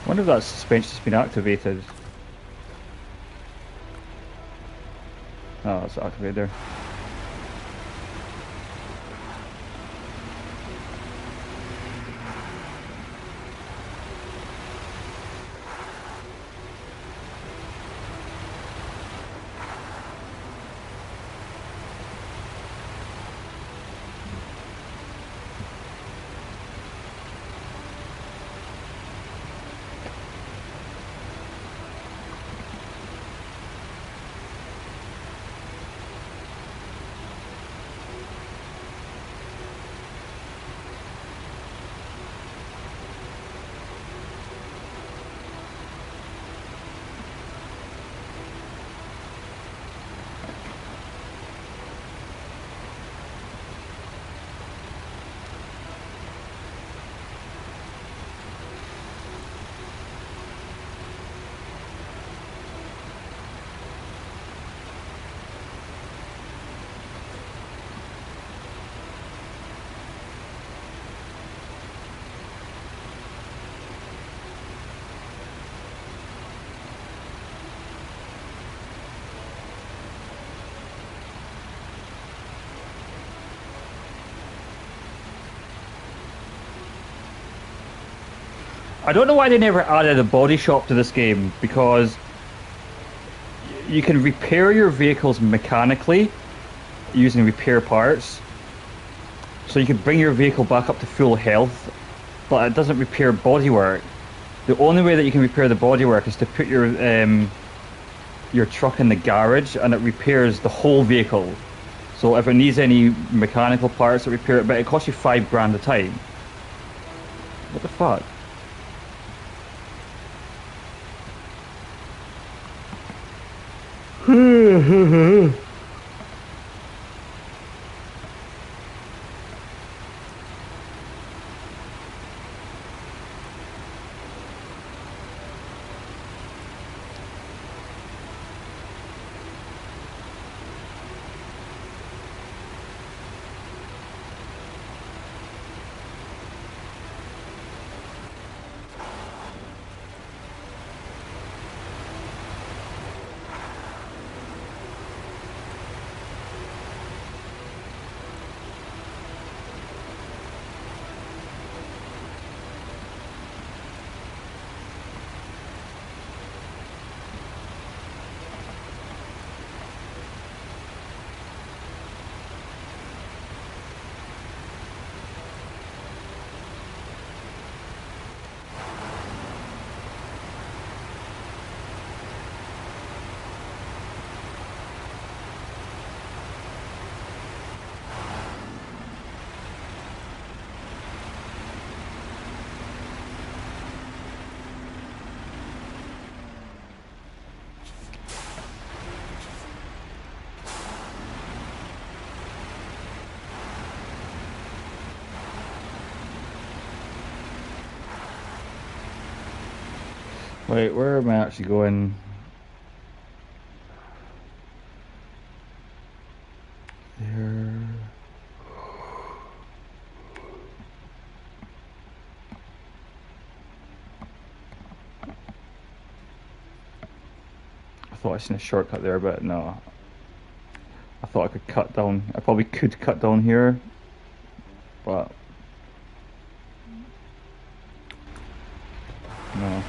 I wonder if that suspension's been activated. Oh, it's activated there. I don't know why they never added a body shop to this game, because you can repair your vehicles mechanically using repair parts. So you could bring your vehicle back up to full health, but it doesn't repair bodywork. The only way that you can repair the bodywork is to put your truck in the garage, and it repairs the whole vehicle. So if it needs any mechanical parts, it repair it, but it costs you $5 a time. What the fuck? Wait, where am I actually going? There. I thought I seen a shortcut there, but no. I thought I could cut down. I probably could cut down here, but no.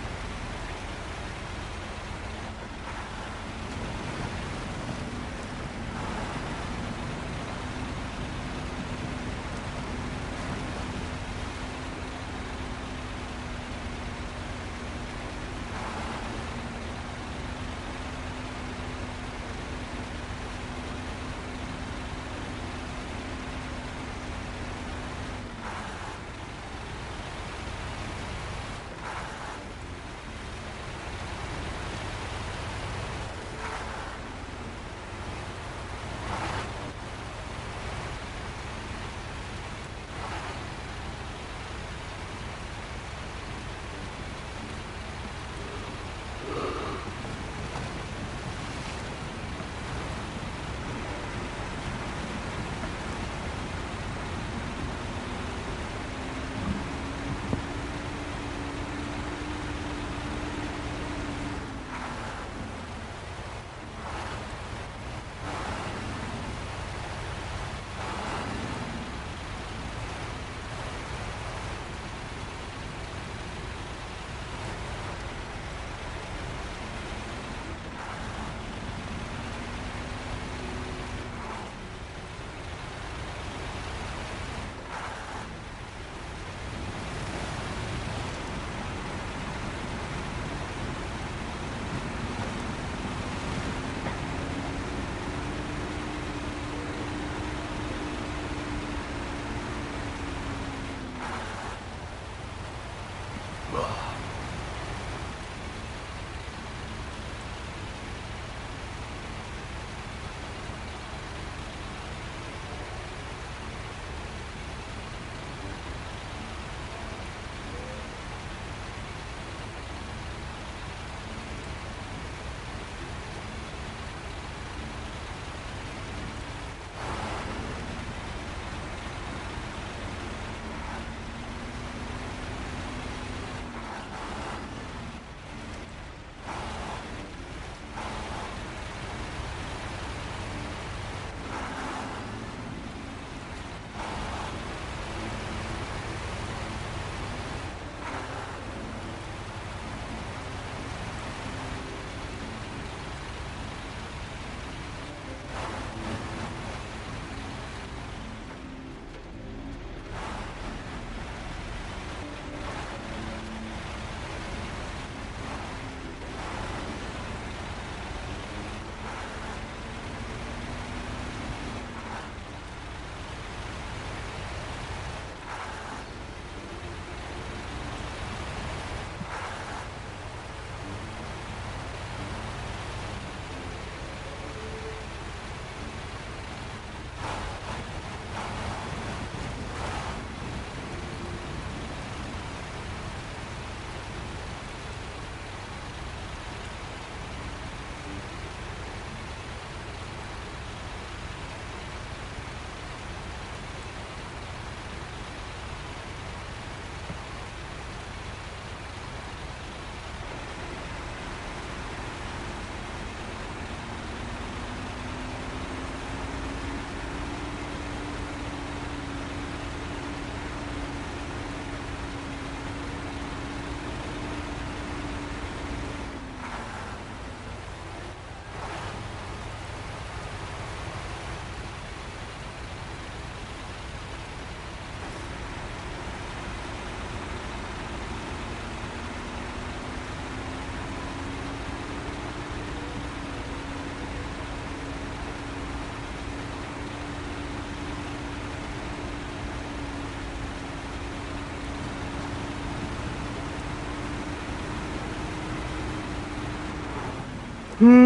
Almost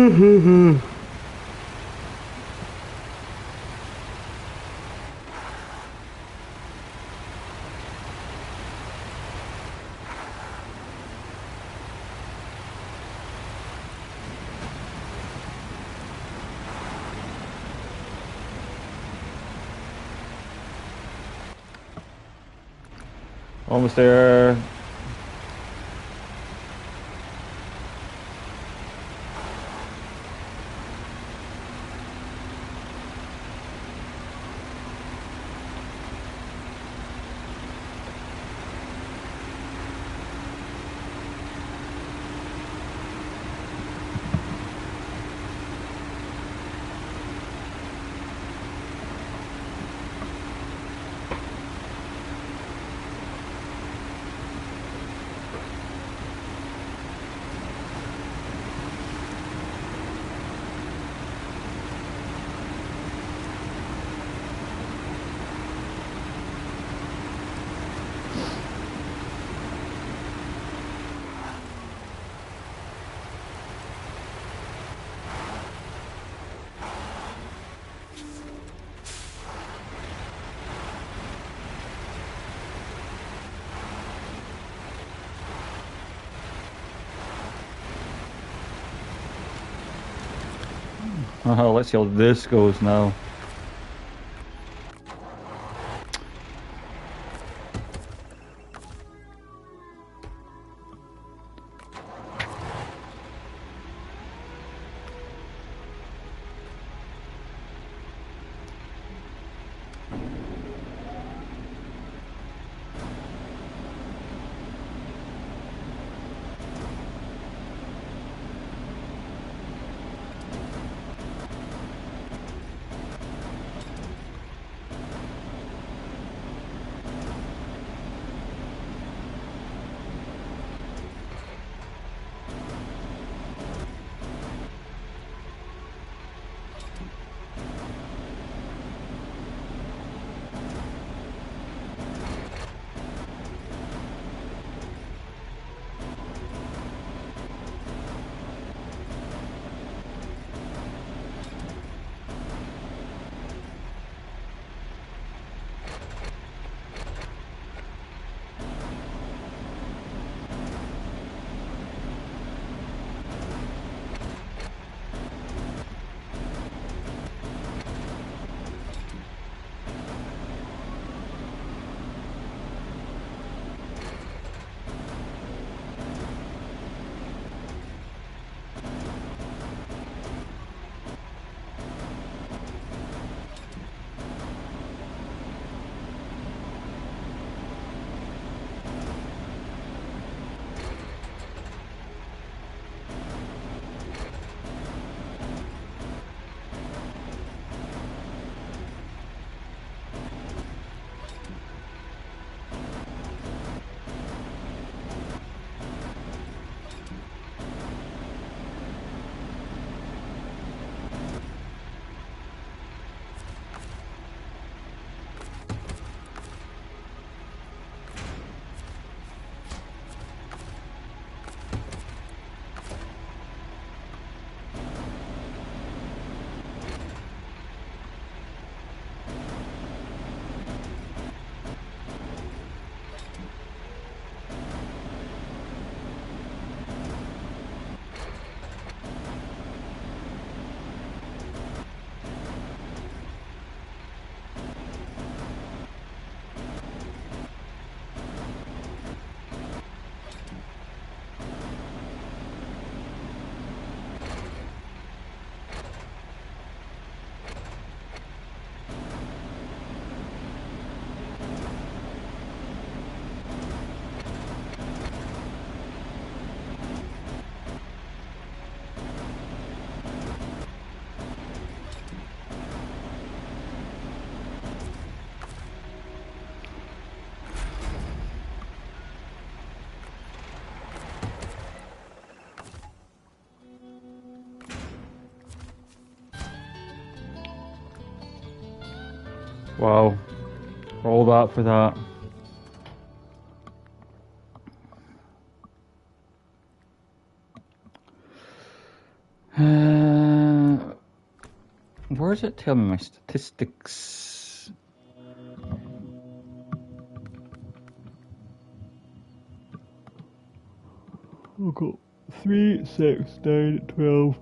there. Let's see how this goes now. Wow. All that for that. Where does it tell me my statistics? I've got 3, 6, 9, 12,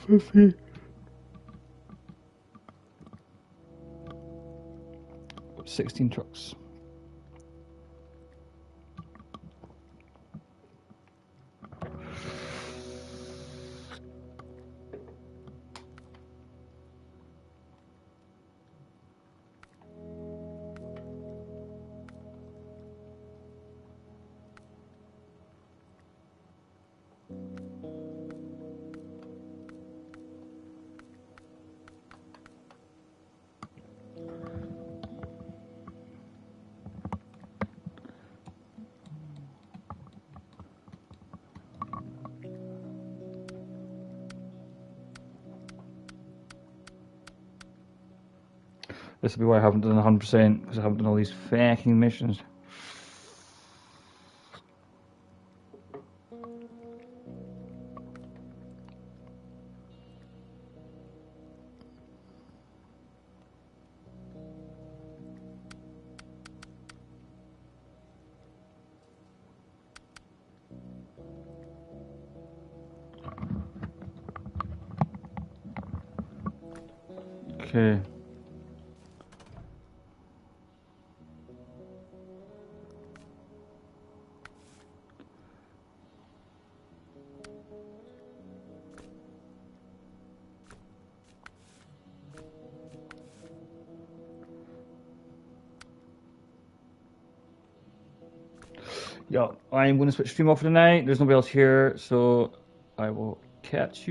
15. 16 trucks. This will be why I haven't done 100%, because I haven't done all these fucking missions. Okay. Yeah, I'm going to switch stream off for the night. There's nobody else here, so I will catch you.